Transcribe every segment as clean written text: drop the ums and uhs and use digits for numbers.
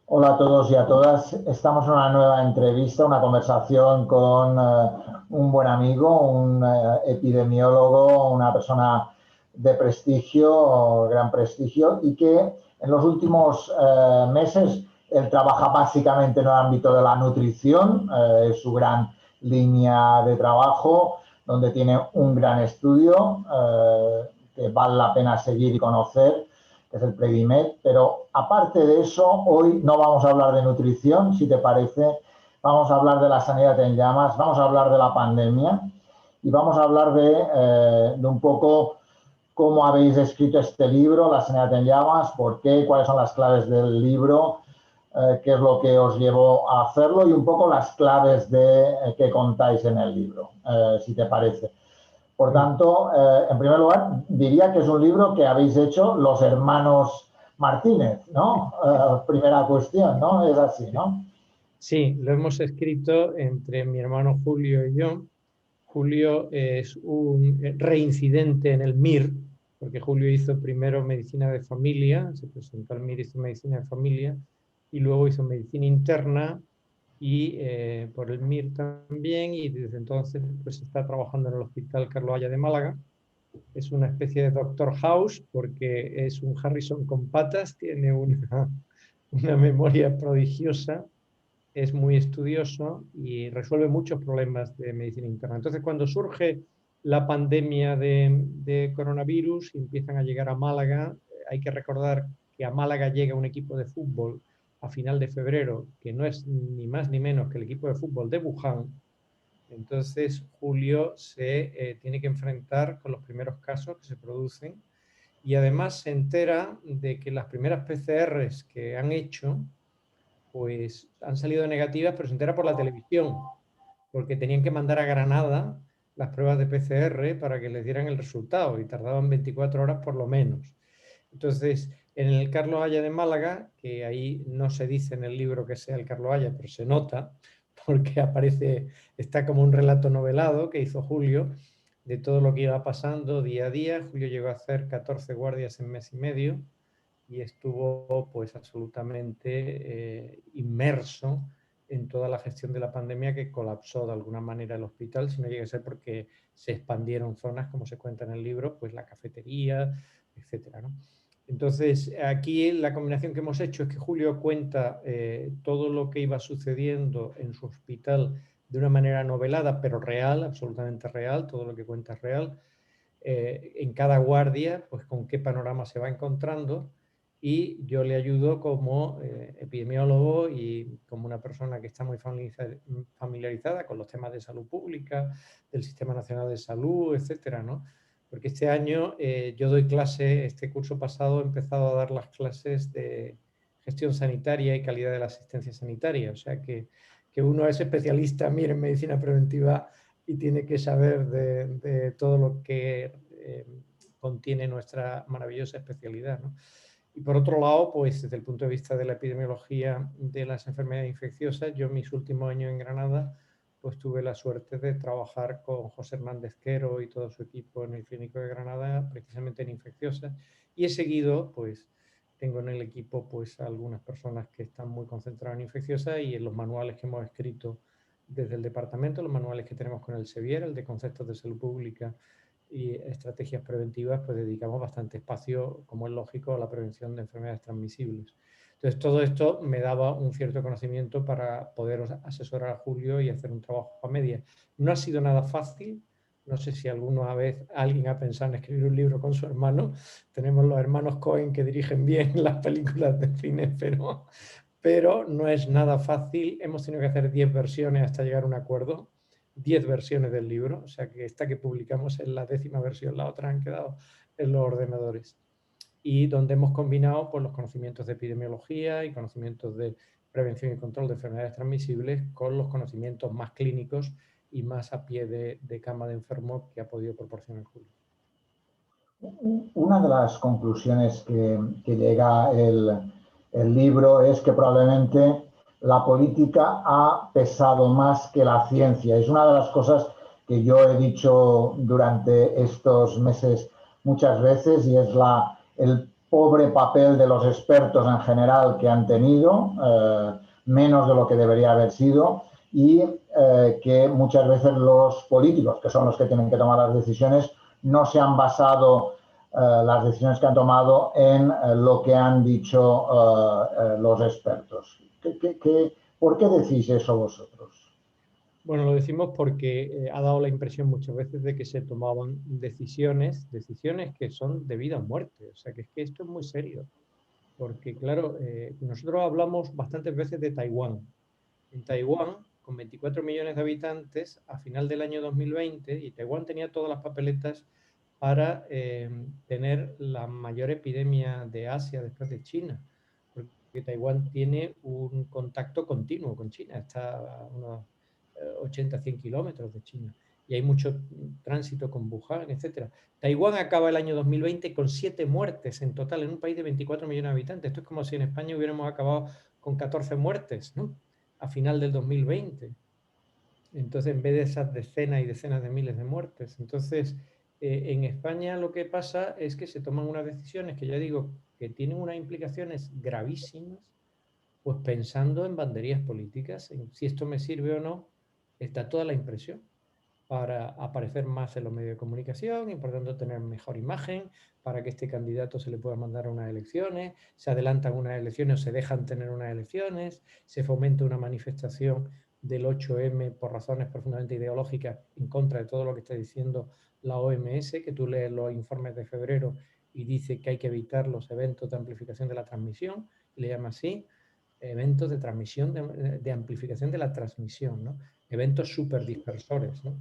Hola a todos y a todas. Estamos en una nueva entrevista, una conversación con un buen amigo, un epidemiólogo, una persona de prestigio, gran prestigio, y que en los últimos meses él trabaja básicamente en el ámbito de la nutrición, es su gran línea de trabajo, donde tiene un gran estudio que vale la pena seguir y conocer, que es el Predimed, pero aparte de eso, hoy no vamos a hablar de nutrición, si te parece, vamos a hablar de la sanidad en llamas, vamos a hablar de la pandemia y vamos a hablar de un poco cómo habéis escrito este libro, La sanidad en llamas, por qué, cuáles son las claves del libro, qué es lo que os llevó a hacerlo y un poco las claves que contáis en el libro, si te parece. Por tanto, en primer lugar, diría que es un libro que habéis hecho los hermanos Martínez, ¿no? Primera cuestión, ¿no? Es así, ¿no? Sí, lo hemos escrito entre mi hermano Julio y yo. Julio es un reincidente en el MIR, porque Julio hizo primero medicina de familia, se presentó al MIR, hizo medicina de familia, y luego hizo medicina interna y por el MIR también, y desde entonces pues está trabajando en el Hospital Carlos Haya de Málaga. Es una especie de Doctor House, porque es un Harrison con patas, tiene una memoria prodigiosa, es muy estudioso y resuelve muchos problemas de medicina interna. Entonces, cuando surge la pandemia de coronavirus y empiezan a llegar a Málaga, hay que recordar que a Málaga llega un equipo de fútbol a final de febrero, que no es ni más ni menos que el equipo de fútbol de Wuhan. Entonces, Julio se tiene que enfrentar con los primeros casos que se producen y además se entera de que las primeras PCRs que han hecho pues han salido negativas, pero se entera por la televisión, porque tenían que mandar a Granada las pruebas de PCR para que les dieran el resultado y tardaban 24 horas por lo menos. Entonces, en el Carlos Haya de Málaga, que ahí no se dice en el libro que sea el Carlos Haya, pero se nota, porque aparece, está como un relato novelado que hizo Julio de todo lo que iba pasando día a día. Julio llegó a hacer 14 guardias en mes y medio y estuvo pues absolutamente inmerso en toda la gestión de la pandemia, que colapsó de alguna manera el hospital, si no llega a ser porque se expandieron zonas, como se cuenta en el libro, pues la cafetería, etcétera, ¿no? Entonces, aquí la combinación que hemos hecho es que Julio cuenta todo lo que iba sucediendo en su hospital de una manera novelada, pero real, absolutamente real, todo lo que cuenta es real. En cada guardia, pues con qué panorama se va encontrando, y yo le ayudo como epidemiólogo y como una persona que está muy familiarizada con los temas de salud pública, del Sistema Nacional de Salud, etcétera, ¿no? Porque este año yo doy clase, este curso pasado he empezado a dar las clases de gestión sanitaria y calidad de la asistencia sanitaria, o sea que uno es especialista, mire, en medicina preventiva y tiene que saber de todo lo que contiene nuestra maravillosa especialidad, ¿no? Y por otro lado, pues desde el punto de vista de la epidemiología de las enfermedades infecciosas, yo en mis últimos años en Granada, pues tuve la suerte de trabajar con José Hernández Quero y todo su equipo en el Clínico de Granada, precisamente en infecciosas, y he seguido, pues tengo en el equipo pues algunas personas que están muy concentradas en infecciosas, y en los manuales que hemos escrito desde el departamento, los manuales que tenemos con el Sevier, el de conceptos de salud pública y estrategias preventivas, pues dedicamos bastante espacio, como es lógico, a la prevención de enfermedades transmisibles. Entonces, todo esto me daba un cierto conocimiento para poder asesorar a Julio y hacer un trabajo a medias. No ha sido nada fácil. No sé si alguna vez alguien ha pensado en escribir un libro con su hermano. Tenemos los hermanos Cohen que dirigen bien las películas de cine, pero no es nada fácil. Hemos tenido que hacer 10 versiones hasta llegar a un acuerdo. 10 versiones del libro, o sea que esta que publicamos es la 10ª versión, las otras han quedado en los ordenadores. Y donde hemos combinado pues, los conocimientos de epidemiología y conocimientos de prevención y control de enfermedades transmisibles con los conocimientos más clínicos y más a pie de cama de enfermo que ha podido proporcionar Julio. Una de las conclusiones que llega el libro es que probablemente la política ha pesado más que la ciencia. Es una de las cosas que yo he dicho durante estos meses muchas veces, y es el pobre papel de los expertos en general que han tenido, menos de lo que debería haber sido, y que muchas veces los políticos, que son los que tienen que tomar las decisiones, no se han basado las decisiones que han tomado en lo que han dicho los expertos. ¿Por qué decís eso vosotros? Bueno, lo decimos porque ha dado la impresión muchas veces de que se tomaban decisiones que son de vida o muerte. O sea, que es que esto es muy serio. Porque, claro, nosotros hablamos bastantes veces de Taiwán. En Taiwán, con 24 millones de habitantes, a final del año 2020, y Taiwán tenía todas las papeletas para tener la mayor epidemia de Asia después de China, porque Taiwán tiene un contacto continuo con China, está a unos 80, 100 kilómetros de China, y hay mucho tránsito con Wuhan, etc. Taiwán acaba el año 2020 con 7 muertes en total en un país de 24 millones de habitantes. Esto es como si en España hubiéramos acabado con 14 muertes, ¿no?, a final del 2020. Entonces, en vez de esas decenas y decenas de miles de muertes. Entonces, en España lo que pasa es que se toman unas decisiones que ya digo que tienen unas implicaciones gravísimas, pues pensando en banderías políticas, en si esto me sirve o no, está toda la impresión para aparecer más en los medios de comunicación y por tanto tener mejor imagen, para que este candidato se le pueda mandar a unas elecciones, se adelantan unas elecciones o se dejan tener unas elecciones, se fomenta una manifestación del 8M por razones profundamente ideológicas en contra de todo lo que está diciendo la OMS, que tú lees los informes de febrero y dice que hay que evitar los eventos de amplificación de la transmisión, y le llama así, eventos de transmisión, de amplificación de la transmisión, ¿no? Eventos súper dispersores, ¿no?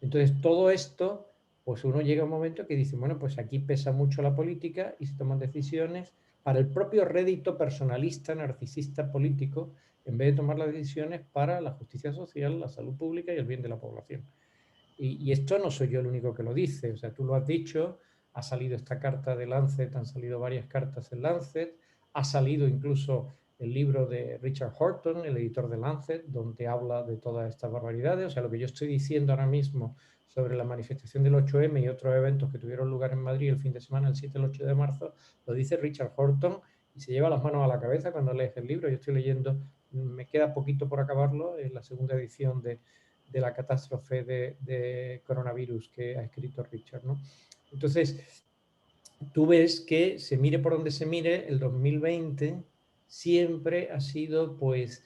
Entonces, todo esto, pues uno llega a un momento que dice, bueno, pues aquí pesa mucho la política y se toman decisiones para el propio rédito personalista, narcisista, político, en vez de tomar las decisiones para la justicia social, la salud pública y el bien de la población. Y esto no soy yo el único que lo dice, o sea, tú lo has dicho, ha salido esta carta de Lancet, han salido varias cartas en Lancet, ha salido incluso el libro de Richard Horton, el editor de Lancet, donde habla de todas estas barbaridades. O sea, lo que yo estoy diciendo ahora mismo sobre la manifestación del 8M y otros eventos que tuvieron lugar en Madrid el fin de semana, el 7 y el 8 de marzo, lo dice Richard Horton y se lleva las manos a la cabeza cuando lees el libro. Yo estoy leyendo, me queda poquito por acabarlo, es la segunda edición de la catástrofe de coronavirus que ha escrito Richard, ¿no? Entonces, tú ves que se mire por donde se mire, el 2020 siempre ha sido, pues,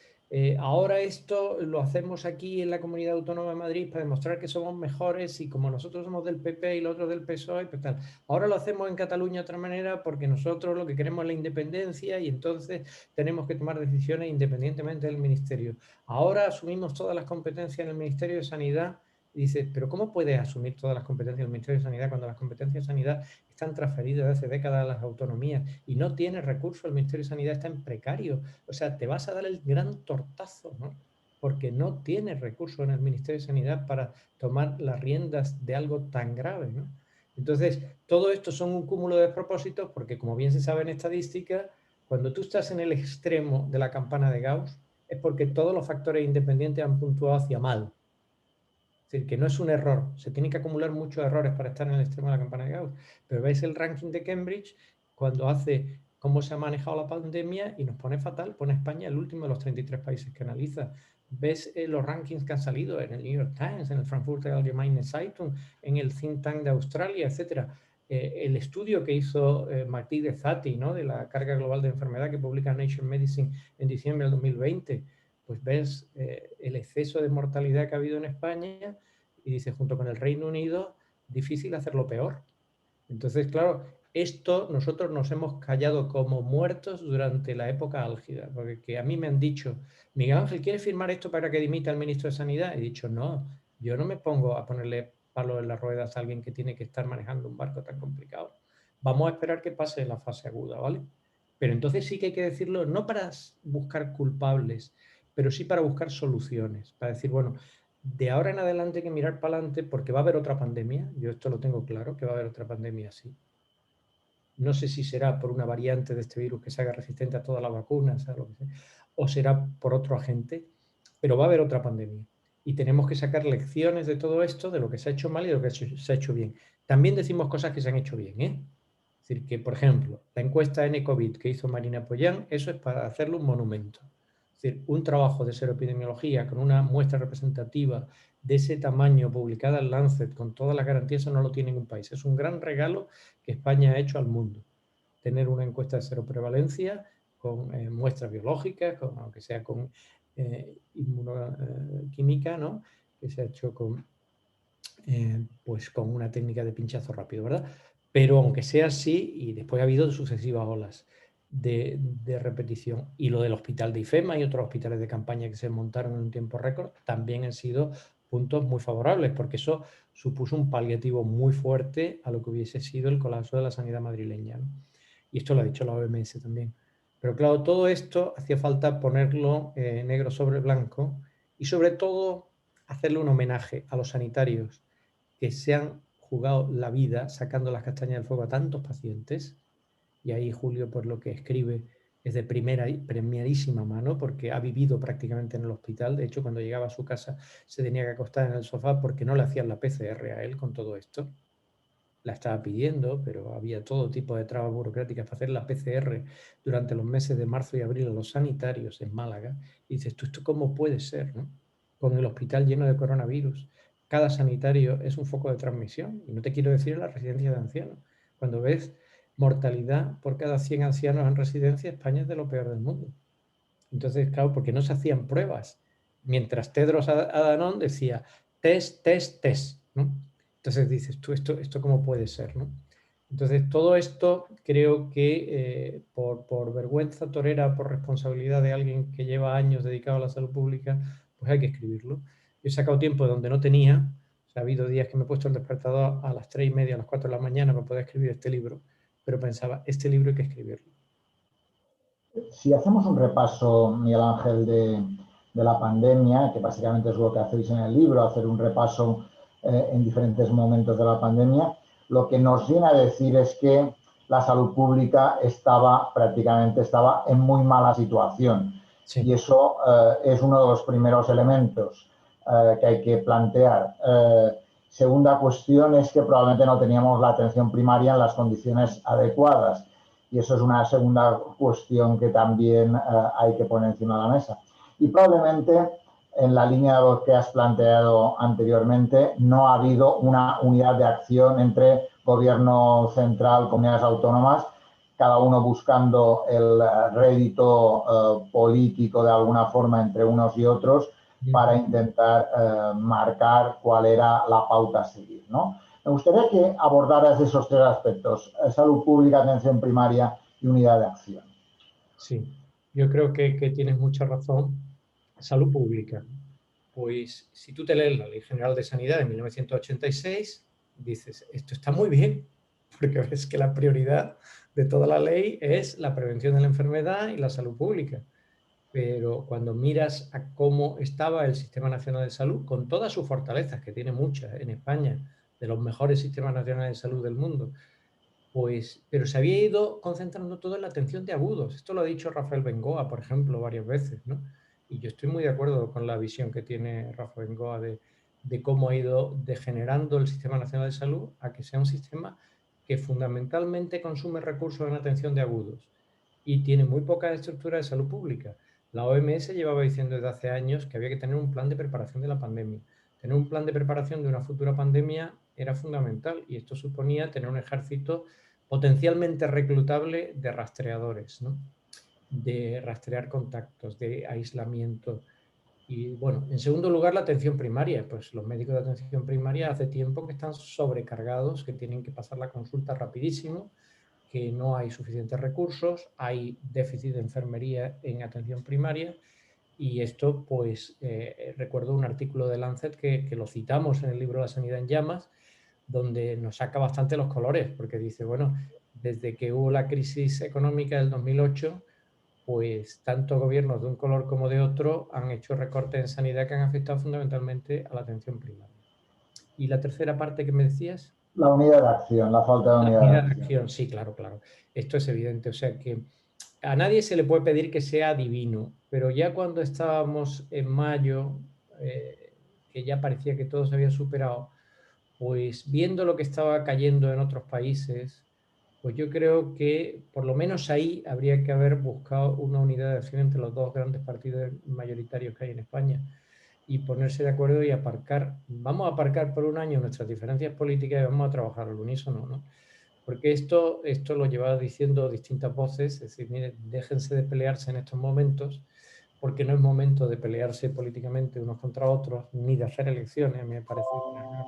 ahora esto lo hacemos aquí en la Comunidad Autónoma de Madrid para demostrar que somos mejores y como nosotros somos del PP y los otros del PSOE, pues tal. Ahora lo hacemos en Cataluña de otra manera porque nosotros lo que queremos es la independencia y entonces tenemos que tomar decisiones independientemente del ministerio. Ahora asumimos todas las competencias en el Ministerio de Sanidad y dices, pero ¿cómo puedes asumir todas las competencias del Ministerio de Sanidad cuando las competencias de sanidad están transferidas hace décadas a las autonomías y no tiene recursos? El Ministerio de Sanidad está en precario. O sea, te vas a dar el gran tortazo, ¿no? Porque no tienes recursos en el Ministerio de Sanidad para tomar las riendas de algo tan grave, ¿no? Entonces, todo esto son un cúmulo de despropósitos porque, como bien se sabe en estadística, cuando tú estás en el extremo de la campana de Gauss, es porque todos los factores independientes han puntuado hacia mal. Es decir, que no es un error, se tienen que acumular muchos errores para estar en el extremo de la campana de Gauss. Pero veis el ranking de Cambridge cuando hace cómo se ha manejado la pandemia y nos pone fatal, pone a España el último de los 33 países que analiza. Ves los rankings que han salido en el New York Times, en el Frankfurter Allgemeine Zeitung, en el think tank de Australia, etc. El estudio que hizo Martí de Zati, ¿no?, de la carga global de enfermedad que publica Nature Medicine en diciembre del 2020, pues ves el exceso de mortalidad que ha habido en España y dice, junto con el Reino Unido, difícil hacerlo peor. Entonces, claro, esto nosotros nos hemos callado como muertos durante la época álgida, porque que a mí me han dicho, Miguel Ángel, ¿quieres firmar esto para que dimita el ministro de Sanidad? He dicho, no, yo no me pongo a ponerle palos en las ruedas a alguien que tiene que estar manejando un barco tan complicado. Vamos a esperar que pase la fase aguda, ¿vale? Pero entonces sí que hay que decirlo, no para buscar culpables, pero sí para buscar soluciones, para decir, bueno, de ahora en adelante hay que mirar para adelante porque va a haber otra pandemia, yo esto lo tengo claro, que va a haber otra pandemia así. No sé si será por una variante de este virus que se haga resistente a todas las vacunas, o lo que sea, o será por otro agente, pero va a haber otra pandemia. Y tenemos que sacar lecciones de todo esto, de lo que se ha hecho mal y de lo que se ha hecho bien. También decimos cosas que se han hecho bien, ¿eh? Es decir, que, por ejemplo, la encuesta N-COVID que hizo Marina Pollán, eso es para hacerle un monumento. Es decir, un trabajo de seroepidemiología con una muestra representativa de ese tamaño publicada en Lancet con todas las garantías, eso no lo tiene ningún país. Es un gran regalo que España ha hecho al mundo. Tener una encuesta de seroprevalencia con muestras biológicas, aunque sea con inmunoquímica, ¿no? Que se ha hecho con, pues con una técnica de pinchazo rápido, ¿verdad? Pero aunque sea así, y después ha habido sucesivas olas de repetición. Y lo del hospital de IFEMA y otros hospitales de campaña que se montaron en un tiempo récord también han sido puntos muy favorables, porque eso supuso un paliativo muy fuerte a lo que hubiese sido el colapso de la sanidad madrileña, ¿no? Y esto lo ha dicho la OMS también. Pero claro, todo esto hacía falta ponerlo negro sobre blanco y sobre todo hacerle un homenaje a los sanitarios que se han jugado la vida sacando las castañas del fuego a tantos pacientes. Y ahí Julio, por lo que escribe, es de premiadísima mano, porque ha vivido prácticamente en el hospital. De hecho, cuando llegaba a su casa se tenía que acostar en el sofá porque no le hacían la PCR a él con todo esto. La estaba pidiendo, pero había todo tipo de trabas burocráticas para hacer la PCR durante los meses de marzo y abril a los sanitarios en Málaga. Y dices, ¿tú esto cómo puede ser, no? Con el hospital lleno de coronavirus. Cada sanitario es un foco de transmisión. Y no te quiero decir en la residencia de ancianos. Cuando ves mortalidad por cada 100 ancianos en residencia, España es de lo peor del mundo. Entonces, claro, porque no se hacían pruebas. Mientras Tedros Adhanom decía test, test, test, ¿no? Entonces dices, tú, esto cómo puede ser, ¿no? Entonces, todo esto creo que por vergüenza torera, por responsabilidad de alguien que lleva años dedicado a la salud pública, pues hay que escribirlo. Yo he sacado tiempo de donde no tenía. O sea, ha habido días que me he puesto el despertador a las 3:30, a las 4 de la mañana para poder escribir este libro, pero pensaba, este libro hay que escribirlo. Si hacemos un repaso, Miguel Ángel, de la pandemia, que básicamente es lo que hacéis en el libro, hacer un repaso en diferentes momentos de la pandemia, lo que nos viene a decir es que la salud pública prácticamente estaba en muy mala situación. Sí. Y eso es uno de los primeros elementos que hay que plantear. Segunda cuestión es que probablemente no teníamos la atención primaria en las condiciones adecuadas. Y eso es una segunda cuestión que también hay que poner encima de la mesa. Y probablemente, en la línea de lo que has planteado anteriormente, no ha habido una unidad de acción entre gobierno central, comunidades autónomas, cada uno buscando el rédito político de alguna forma entre unos y otros para intentar marcar cuál era la pauta a seguir, ¿no? Me gustaría que abordaras esos tres aspectos: salud pública, atención primaria y unidad de acción. Sí, yo creo que tienes mucha razón. Salud pública. Pues si tú te lees la Ley General de Sanidad de 1986, dices, esto está muy bien, porque ves que la prioridad de toda la ley es la prevención de la enfermedad y la salud pública. Pero cuando miras a cómo estaba el Sistema Nacional de Salud, con todas sus fortalezas, que tiene muchas en España, de los mejores sistemas nacionales de salud del mundo, pues, pero se había ido concentrando todo en la atención de agudos. Esto lo ha dicho Rafael Bengoa, por ejemplo, varias veces, ¿no? Y yo estoy muy de acuerdo con la visión que tiene Rafael Bengoa de cómo ha ido degenerando el Sistema Nacional de Salud a que sea un sistema que fundamentalmente consume recursos en atención de agudos y tiene muy poca estructura de salud pública. La OMS llevaba diciendo desde hace años que había que tener un plan de preparación de la pandemia. Tener un plan de preparación de una futura pandemia era fundamental y esto suponía tener un ejército potencialmente reclutable de rastreadores, ¿no? De rastrear contactos, de aislamiento. Y bueno, en segundo lugar, la atención primaria. Pues los médicos de atención primaria hace tiempo que están sobrecargados, que tienen que pasar la consulta rapidísimo, que no hay suficientes recursos, hay déficit de enfermería en atención primaria. Y esto, pues, recuerdo un artículo de Lancet que lo citamos en el libro La sanidad en llamas, donde nos saca bastante los colores, porque dice, bueno, desde que hubo la crisis económica del 2008, pues tanto gobiernos de un color como de otro han hecho recortes en sanidad que han afectado fundamentalmente a la atención primaria. ¿Y la tercera parte que me decías? La unidad de acción, la falta de La unidad de unidad de acción. acción, sí, claro, claro. Esto es evidente, o sea que a nadie se le puede pedir que sea divino, pero ya cuando estábamos en mayo, que ya parecía que todo se había superado, pues viendo lo que estaba cayendo en otros países, Pues yo creo que por lo menos ahí habría que haber buscado una unidad de acción entre los dos grandes partidos mayoritarios que hay en España y ponerse de acuerdo y aparcar. Vamos a aparcar por un año nuestras diferencias políticas y vamos a trabajar al unísono, ¿no? Porque esto lo llevaba diciendo distintas voces, es decir, miren, déjense de pelearse en estos momentos, porque no es momento de pelearse políticamente unos contra otros, ni de hacer elecciones. A mí me parece un error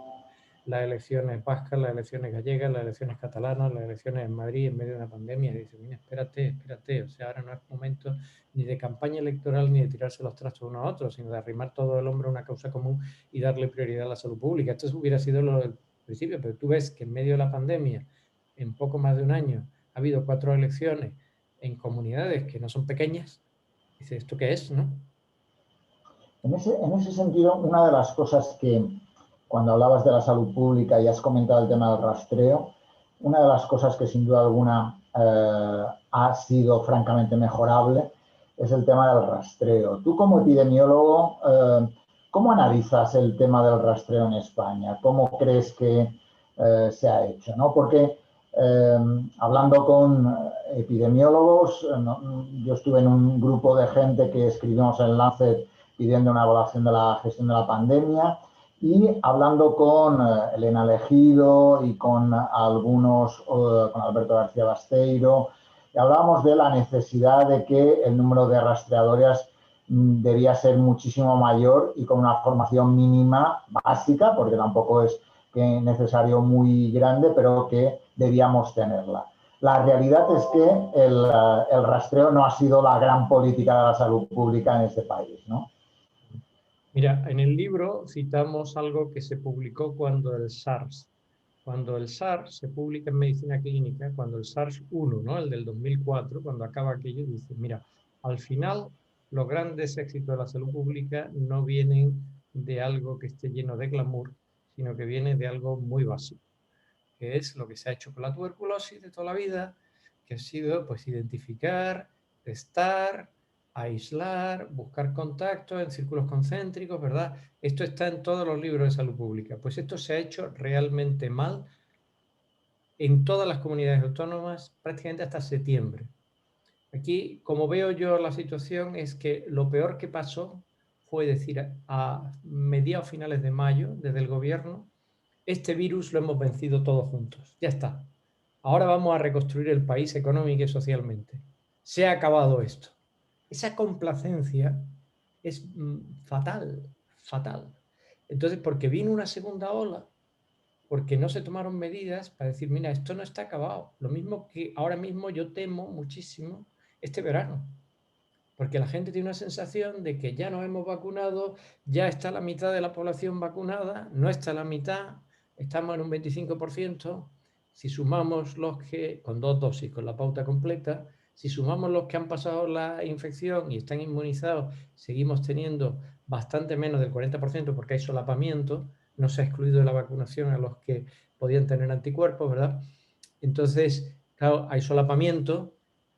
las elecciones vascas, las elecciones gallegas, las elecciones catalanas, las elecciones en Madrid en medio de una pandemia. Y dice, mira, espérate, o sea, ahora no es momento ni de campaña electoral ni de tirarse los trastos unos a otros, sino de arrimar todo el hombro a una causa común y darle prioridad a la salud pública. Esto hubiera sido lo del principio, pero tú ves que en medio de la pandemia, en poco más de un año, ha habido 4 elecciones en comunidades que no son pequeñas. Dice, ¿esto qué es, no? En ese sentido, una de las cosas que, cuando hablabas de la salud pública y has comentado el tema del rastreo, una de las cosas que sin duda alguna ha sido francamente mejorable es el tema del rastreo. Tú como epidemiólogo, ¿cómo analizas el tema del rastreo en España? ¿Cómo crees que se ha hecho? ¿No? Porque hablando con epidemiólogos, yo estuve en un grupo de gente que escribimos en Lancet pidiendo una evaluación de la gestión de la pandemia y hablando con Elena Legido y con algunos, con Alberto García Basteiro, y hablábamos de la necesidad de que el número de rastreadores debía ser muchísimo mayor y con una formación mínima básica, porque tampoco es que necesario muy grande, pero que debíamos tenerla. La realidad es que el rastreo no ha sido la gran política de la salud pública en este país, ¿no? Mira, en el libro citamos algo que se publicó cuando el SARS se publica en Medicina Clínica, cuando el SARS-1, ¿no? El del 2004, cuando acaba aquello, dice, mira, al final los grandes éxitos de la salud pública no vienen de algo que esté lleno de glamour, sino que viene de algo muy básico, que es lo que se ha hecho con la tuberculosis de toda la vida, que ha sido pues identificar, testar, aislar, buscar contactos en círculos concéntricos, ¿verdad? Esto está en todos los libros de salud pública. Pues esto se ha hecho realmente mal en todas las comunidades autónomas prácticamente hasta septiembre. Aquí, como veo yo la situación, es que lo peor que pasó fue decir a mediados finales de mayo, desde el gobierno, este virus lo hemos vencido todos juntos. Ya está. Ahora vamos a reconstruir el país económico y socialmente. Se ha acabado esto. Esa complacencia es fatal, fatal. Entonces, porque vino una segunda ola, porque no se tomaron medidas para decir, mira, esto no está acabado. Lo mismo que ahora mismo yo temo muchísimo este verano, porque la gente tiene una sensación de que ya nos hemos vacunado, ya está la mitad de la población vacunada, no está la mitad, estamos en un 25%, si sumamos los que, con 2 dosis, con la pauta completa, si sumamos los que han pasado la infección y están inmunizados, seguimos teniendo bastante menos del 40% porque hay solapamiento, no se ha excluido de la vacunación a los que podían tener anticuerpos, ¿verdad? Entonces, claro, hay solapamiento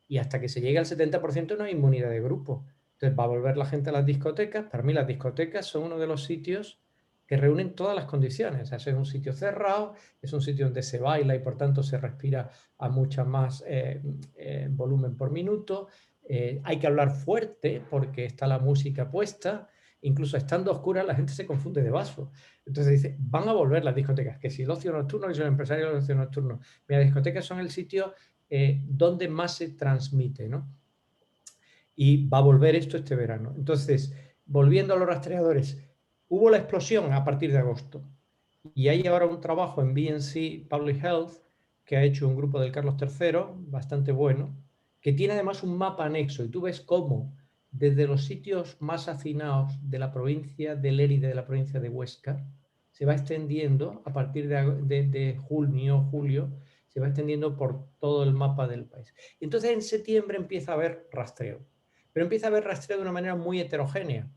y hasta que se llegue al 70% no hay inmunidad de grupo. Entonces va a volver la gente a las discotecas. Para mí las discotecas son uno de los sitios que reúnen todas las condiciones. O sea, es un sitio cerrado, es un sitio donde se baila y por tanto se respira a mucha más volumen por minuto. Hay que hablar fuerte porque está la música puesta. Incluso estando oscura la gente se confunde de vaso. Entonces dice, van a volver las discotecas, que si el ocio nocturno, que si los empresarios del ocio nocturno. Mira, las discotecas son el sitio donde más se transmite, ¿no? Y va a volver esto este verano. Entonces, volviendo a los rastreadores, hubo la explosión a partir de agosto. Y hay ahora un trabajo en BNC Public Health que ha hecho un grupo del Carlos III, bastante bueno, que tiene además un mapa anexo. Y tú ves cómo desde los sitios más hacinados de la provincia de Lérida, de la provincia de Huesca, se va extendiendo a partir de junio, julio, se va extendiendo por todo el mapa del país. Y entonces en septiembre empieza a haber rastreo, pero empieza a haber rastreo de una manera muy heterogénea.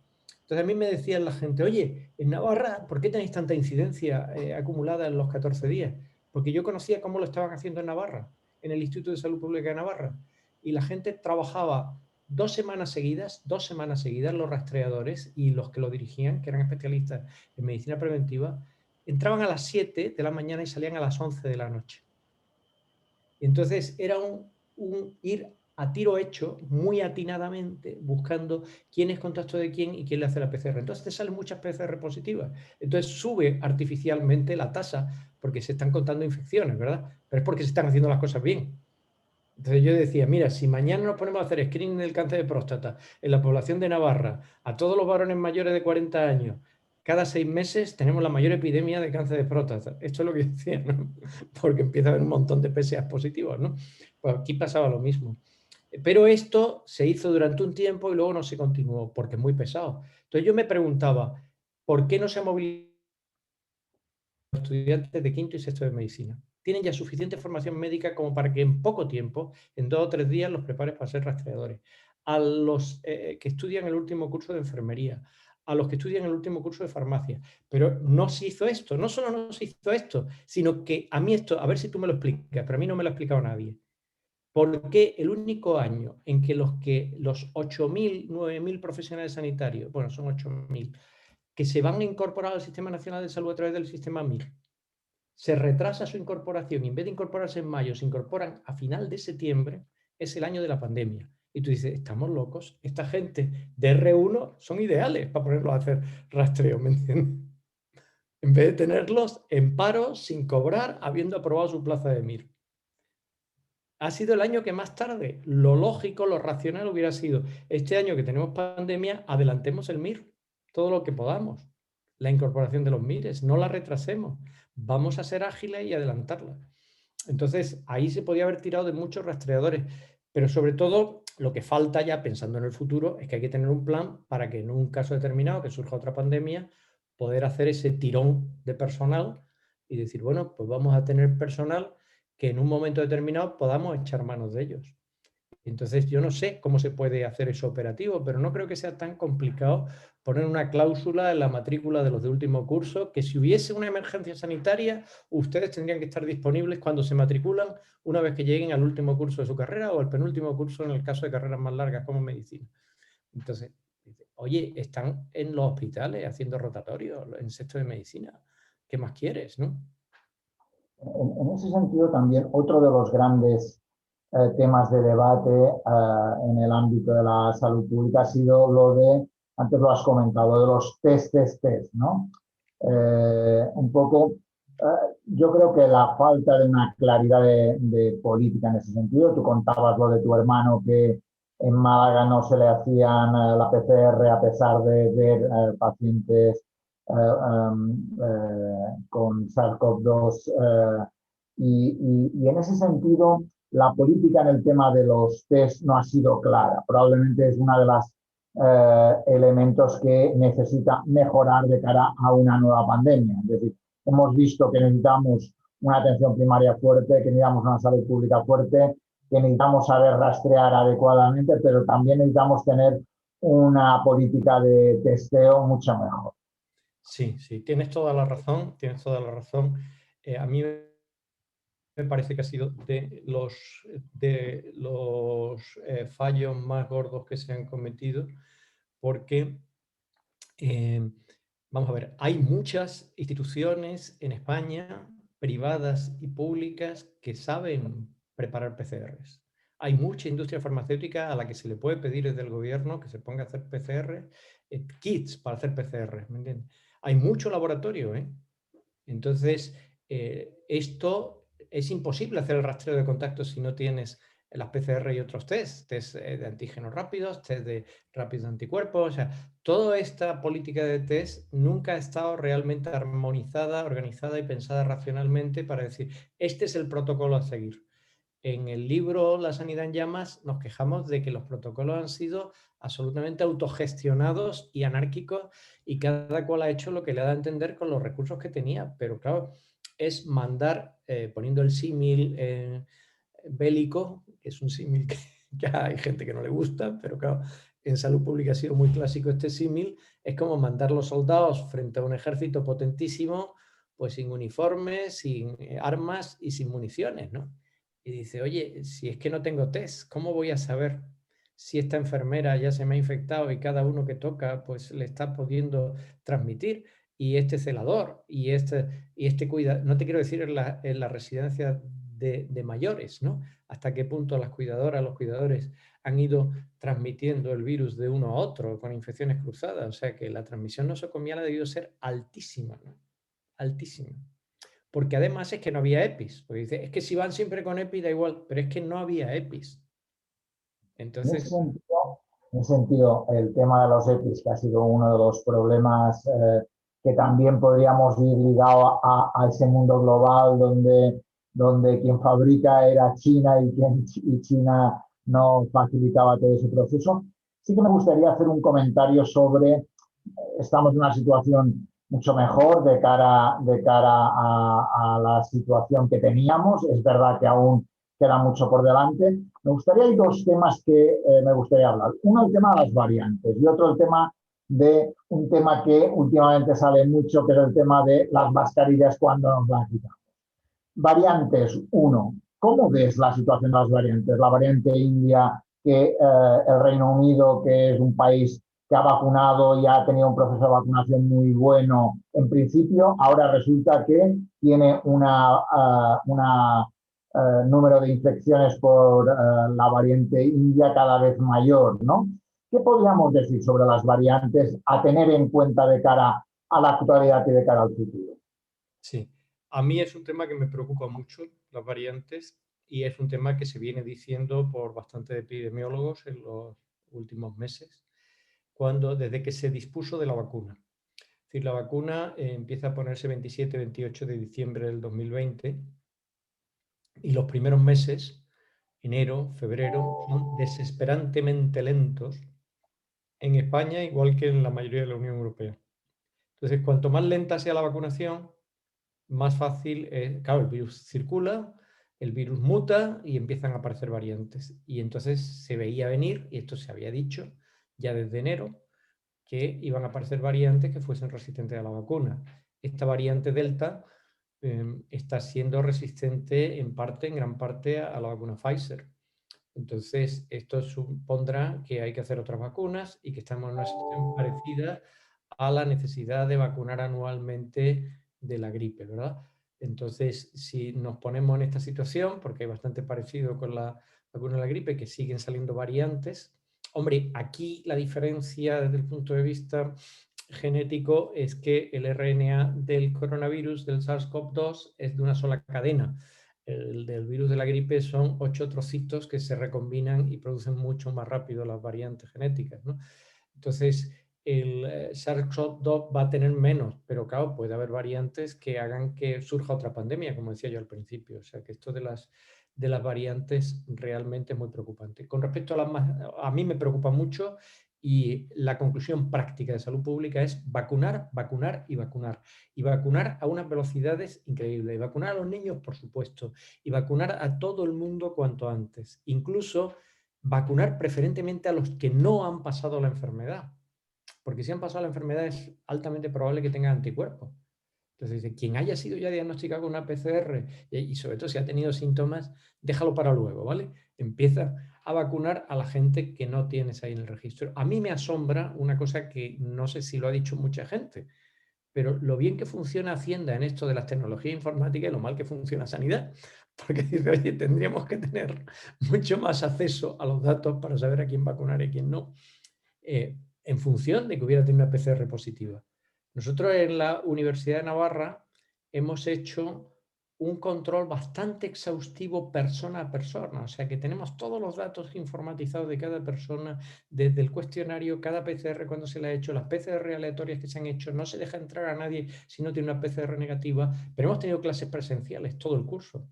Entonces a mí me decía la gente, oye, en Navarra, ¿por qué tenéis tanta incidencia acumulada en los 14 días? Porque yo conocía cómo lo estaban haciendo en Navarra, en el Instituto de Salud Pública de Navarra, y la gente trabajaba 2 semanas seguidas, los rastreadores y los que lo dirigían, que eran especialistas en medicina preventiva, entraban a las 7 de la mañana y salían a las 11 de la noche. Y entonces era un ir a tiro hecho, muy atinadamente, buscando quién es contacto de quién y quién le hace la PCR. Entonces te salen muchas PCR positivas. Entonces sube artificialmente la tasa porque se están contando infecciones, ¿verdad? Pero es porque se están haciendo las cosas bien. Entonces yo decía, mira, si mañana nos ponemos a hacer screening del cáncer de próstata en la población de Navarra, a todos los varones mayores de 40 años, cada 6 meses tenemos la mayor epidemia de cáncer de próstata. Esto es lo que decía, ¿no? Porque empieza a haber un montón de PSAs positivos, ¿no? Pues aquí pasaba lo mismo. Pero esto se hizo durante un tiempo y luego no se continuó, porque es muy pesado. Entonces yo me preguntaba, ¿por qué no se movilizan los estudiantes de quinto y sexto de medicina? Tienen ya suficiente formación médica como para que en poco tiempo, en 2 o 3 días, los prepares para ser rastreadores. A los que estudian el último curso de enfermería, a los que estudian el último curso de farmacia. Pero no se hizo esto, no solo no se hizo esto, sino que a mí esto, a ver si tú me lo explicas, pero a mí no me lo ha explicado nadie. ¿Por qué el único año en que los 8.000, 9.000 profesionales sanitarios, bueno, son 8.000, que se van a incorporar al Sistema Nacional de Salud a través del sistema MIR, se retrasa su incorporación y en vez de incorporarse en mayo, se incorporan a final de septiembre, es el año de la pandemia? Y tú dices, estamos locos, esta gente de R1 son ideales para ponerlos a hacer rastreo, ¿me entiendes? En vez de tenerlos en paro, sin cobrar, habiendo aprobado su plaza de MIR. Ha sido el año que más tarde, lo lógico, lo racional hubiera sido, este año que tenemos pandemia, adelantemos el MIR, todo lo que podamos, la incorporación de los MIRes, no la retrasemos, vamos a ser ágiles y adelantarla. Entonces, ahí se podía haber tirado de muchos rastreadores, pero sobre todo lo que falta ya pensando en el futuro es que hay que tener un plan para que en un caso determinado, que surja otra pandemia, poder hacer ese tirón de personal y decir, bueno, pues vamos a tener personal que en un momento determinado podamos echar manos de ellos. Entonces, yo no sé cómo se puede hacer eso operativo, pero no creo que sea tan complicado poner una cláusula en la matrícula de los de último curso que si hubiese una emergencia sanitaria, ustedes tendrían que estar disponibles cuando se matriculan una vez que lleguen al último curso de su carrera o al penúltimo curso en el caso de carreras más largas como medicina. Entonces, oye, están en los hospitales haciendo rotatorios en sexto de medicina. ¿Qué más quieres, no? En ese sentido, también otro de los grandes temas de debate en el ámbito de la salud pública ha sido lo de, antes lo has comentado, de los test, ¿no? Un poco, yo creo que la falta de una claridad de política en ese sentido. Tú contabas lo de tu hermano que en Málaga no se le hacían la PCR a pesar de ver pacientes con SARS-CoV-2 y en ese sentido la política en el tema de los test no ha sido clara. Probablemente es uno de los elementos que necesita mejorar de cara a una nueva pandemia. Es decir, hemos visto que necesitamos una atención primaria fuerte, que necesitamos una salud pública fuerte, que necesitamos saber rastrear adecuadamente, pero también necesitamos tener una política de testeo mucho mejor. Sí, sí, tienes toda la razón, tienes toda la razón. A mí me parece que ha sido de los fallos más gordos que se han cometido, porque, vamos a ver, hay muchas instituciones en España, privadas y públicas, que saben preparar PCRs. Hay mucha industria farmacéutica a la que se le puede pedir desde el gobierno que se ponga a hacer PCR, kits para hacer PCR, ¿me entiendes? Hay mucho laboratorio, ¿eh? Entonces, esto es imposible hacer el rastreo de contactos si no tienes las PCR y otros test de antígenos rápidos, test de rápidos de anticuerpos. O sea, toda esta política de test nunca ha estado realmente armonizada, organizada y pensada racionalmente para decir, este es el protocolo a seguir. En el libro La sanidad en llamas nos quejamos de que los protocolos han sido absolutamente autogestionados y anárquicos y cada cual ha hecho lo que le da a entender con los recursos que tenía. Pero claro, es mandar, poniendo el símil bélico, que es un símil que hay gente que no le gusta, pero claro, en salud pública ha sido muy clásico este símil, es como mandar los soldados frente a un ejército potentísimo, pues sin uniformes, sin armas y sin municiones, ¿no? Y dice, oye, si es que no tengo test, ¿cómo voy a saber si esta enfermera ya se me ha infectado y cada uno que toca pues le está pudiendo transmitir? Y este celador y este cuida, no te quiero decir en la residencia de mayores, ¿no? Hasta qué punto las cuidadoras, los cuidadores han ido transmitiendo el virus de uno a otro con infecciones cruzadas. O sea que la transmisión nosocomial ha debido ser altísima, ¿no? Altísima. Porque además es que no había EPIs. Porque dice, es que si van siempre con EPI da igual, pero es que no había EPIs. Entonces, en ese sentido, el tema de los EPIs, que ha sido uno de los problemas que también podríamos ir ligado a ese mundo global donde quien fabrica era China y China no facilitaba todo ese proceso. Sí que me gustaría hacer un comentario sobre, estamos en una situación mucho mejor de cara a la situación que teníamos. Es verdad que aún queda mucho por delante. Me gustaría, hay dos temas que me gustaría hablar. Uno, el tema de las variantes y otro, el tema de un tema que últimamente sale mucho, que es el tema de las mascarillas cuando nos las quitamos. Variantes, uno, ¿cómo ves la situación de las variantes? La variante India, que el Reino Unido, que es un país que ha vacunado y ha tenido un proceso de vacunación muy bueno en principio, ahora resulta que tiene una número de infecciones por la variante India cada vez mayor, ¿no? ¿Qué podríamos decir sobre las variantes a tener en cuenta de cara a la actualidad y de cara al futuro? sí, a mí es un tema que me preocupa mucho, las variantes, y es un tema que se viene diciendo por bastantes epidemiólogos en los últimos meses, desde que se dispuso de la vacuna. Es decir, la vacuna empieza a ponerse 27-28 de diciembre del 2020 y los primeros meses, enero, febrero, son desesperantemente lentos en España, igual que en la mayoría de la Unión Europea. Entonces, cuanto más lenta sea la vacunación, más fácil es, claro, el virus circula, el virus muta y empiezan a aparecer variantes. Y entonces se veía venir, y esto se había dicho ya desde enero, que iban a aparecer variantes que fuesen resistentes a la vacuna. Esta variante Delta está siendo resistente en gran parte a la vacuna Pfizer. Entonces, esto supondrá que hay que hacer otras vacunas y que estamos en una situación parecida a la necesidad de vacunar anualmente de la gripe, ¿verdad? Entonces, si nos ponemos en esta situación, porque hay bastante parecido con la vacuna de la gripe, que siguen saliendo variantes, hombre, aquí la diferencia desde el punto de vista genético es que el RNA del coronavirus, del SARS-CoV-2, es de una sola cadena. El del virus de la gripe son 8 trocitos que se recombinan y producen mucho más rápido las variantes genéticas, ¿no? Entonces, el SARS-CoV-2 va a tener menos, pero claro, puede haber variantes que hagan que surja otra pandemia, como decía yo al principio. O sea, que esto de las variantes realmente es muy preocupante. Con respecto a mí me preocupa mucho y la conclusión práctica de salud pública es vacunar, vacunar y vacunar. Y vacunar a unas velocidades increíbles. Y vacunar a los niños, por supuesto. Y vacunar a todo el mundo cuanto antes. Incluso vacunar preferentemente a los que no han pasado la enfermedad. Porque si han pasado la enfermedad es altamente probable que tengan anticuerpos. Entonces, quien haya sido ya diagnosticado con una PCR y sobre todo si ha tenido síntomas, déjalo para luego, ¿vale? Empieza a vacunar a la gente que no tienes ahí en el registro. A mí me asombra una cosa que no sé si lo ha dicho mucha gente, pero lo bien que funciona Hacienda en esto de las tecnologías informáticas y lo mal que funciona Sanidad, porque dice, oye, tendríamos que tener mucho más acceso a los datos para saber a quién vacunar y a quién no, en función de que hubiera tenido una PCR positiva. Nosotros en la Universidad de Navarra hemos hecho un control bastante exhaustivo persona a persona, o sea que tenemos todos los datos informatizados de cada persona, desde el cuestionario, cada PCR cuando se le ha hecho, las PCR aleatorias que se han hecho, no se deja entrar a nadie si no tiene una PCR negativa, pero hemos tenido clases presenciales todo el curso.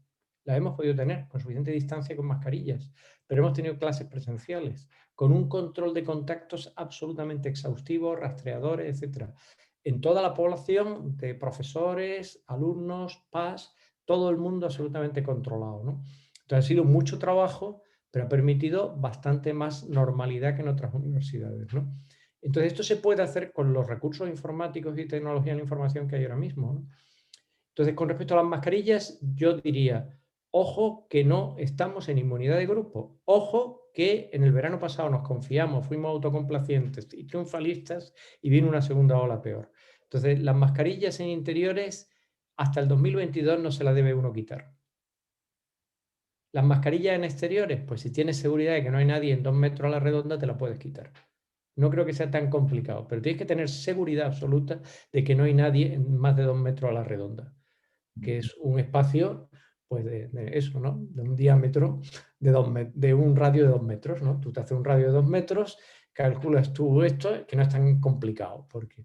Las hemos podido tener con suficiente distancia con mascarillas, pero hemos tenido clases presenciales con un control de contactos absolutamente exhaustivo, rastreadores, etc. En toda la población de profesores, alumnos, PAS, todo el mundo absolutamente controlado, ¿no? Entonces ha sido mucho trabajo, pero ha permitido bastante más normalidad que en otras universidades, ¿no? Entonces esto se puede hacer con los recursos informáticos y tecnología de la información que hay ahora mismo, ¿no? Entonces, con respecto a las mascarillas, yo diría, ojo que no estamos en inmunidad de grupo, ojo que en el verano pasado nos confiamos, fuimos autocomplacientes y triunfalistas y vino una segunda ola peor. Entonces, las mascarillas en interiores hasta el 2022 no se las debe uno quitar. Las mascarillas en exteriores, pues si tienes seguridad de que no hay nadie en 2 metros a la redonda, te la puedes quitar. No creo que sea tan complicado, pero tienes que tener seguridad absoluta de que no hay nadie en más de 2 metros a la redonda, que es un espacio, pues de eso, ¿no? De un diámetro de un radio de 2 metros, ¿no? Tú te haces un radio de 2 metros, calculas tú esto, que no es tan complicado, porque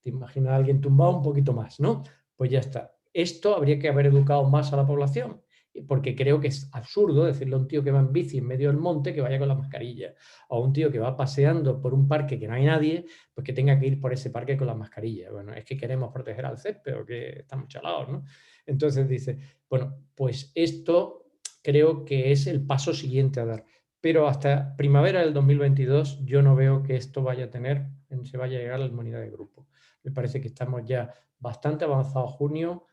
te imaginas a alguien tumbado un poquito más, ¿no? Pues ya está. Esto habría que haber educado más a la población, porque creo que es absurdo decirle a un tío que va en bici en medio del monte que vaya con la mascarilla, o a un tío que va paseando por un parque que no hay nadie, pues que tenga que ir por ese parque con la mascarilla. Bueno, es que queremos proteger al césped o que estamos chalados, ¿no? Entonces dice, bueno, pues esto creo que es el paso siguiente a dar. Pero hasta primavera del 2022 yo no veo que esto vaya a tener, se vaya a llegar a la inmunidad de grupo. Me parece que estamos ya bastante avanzados junio,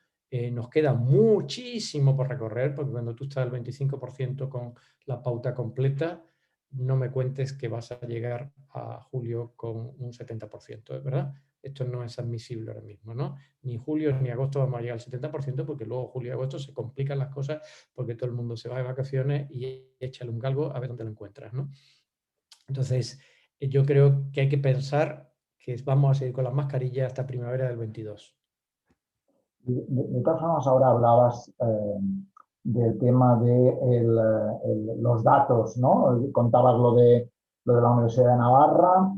nos queda muchísimo por recorrer, porque cuando tú estás al 25% con la pauta completa, no me cuentes que vas a llegar a julio con un 70%, ¿verdad? Esto no es admisible ahora mismo, ¿no? Ni julio ni agosto vamos a llegar al 70% porque luego julio y agosto se complican las cosas porque todo el mundo se va de vacaciones y échale un galgo a ver dónde lo encuentras, ¿no? Entonces, yo creo que hay que pensar que vamos a seguir con las mascarillas hasta primavera del 22. De todas formas, ahora hablabas del tema de los datos, ¿no? Contabas lo de la Universidad de Navarra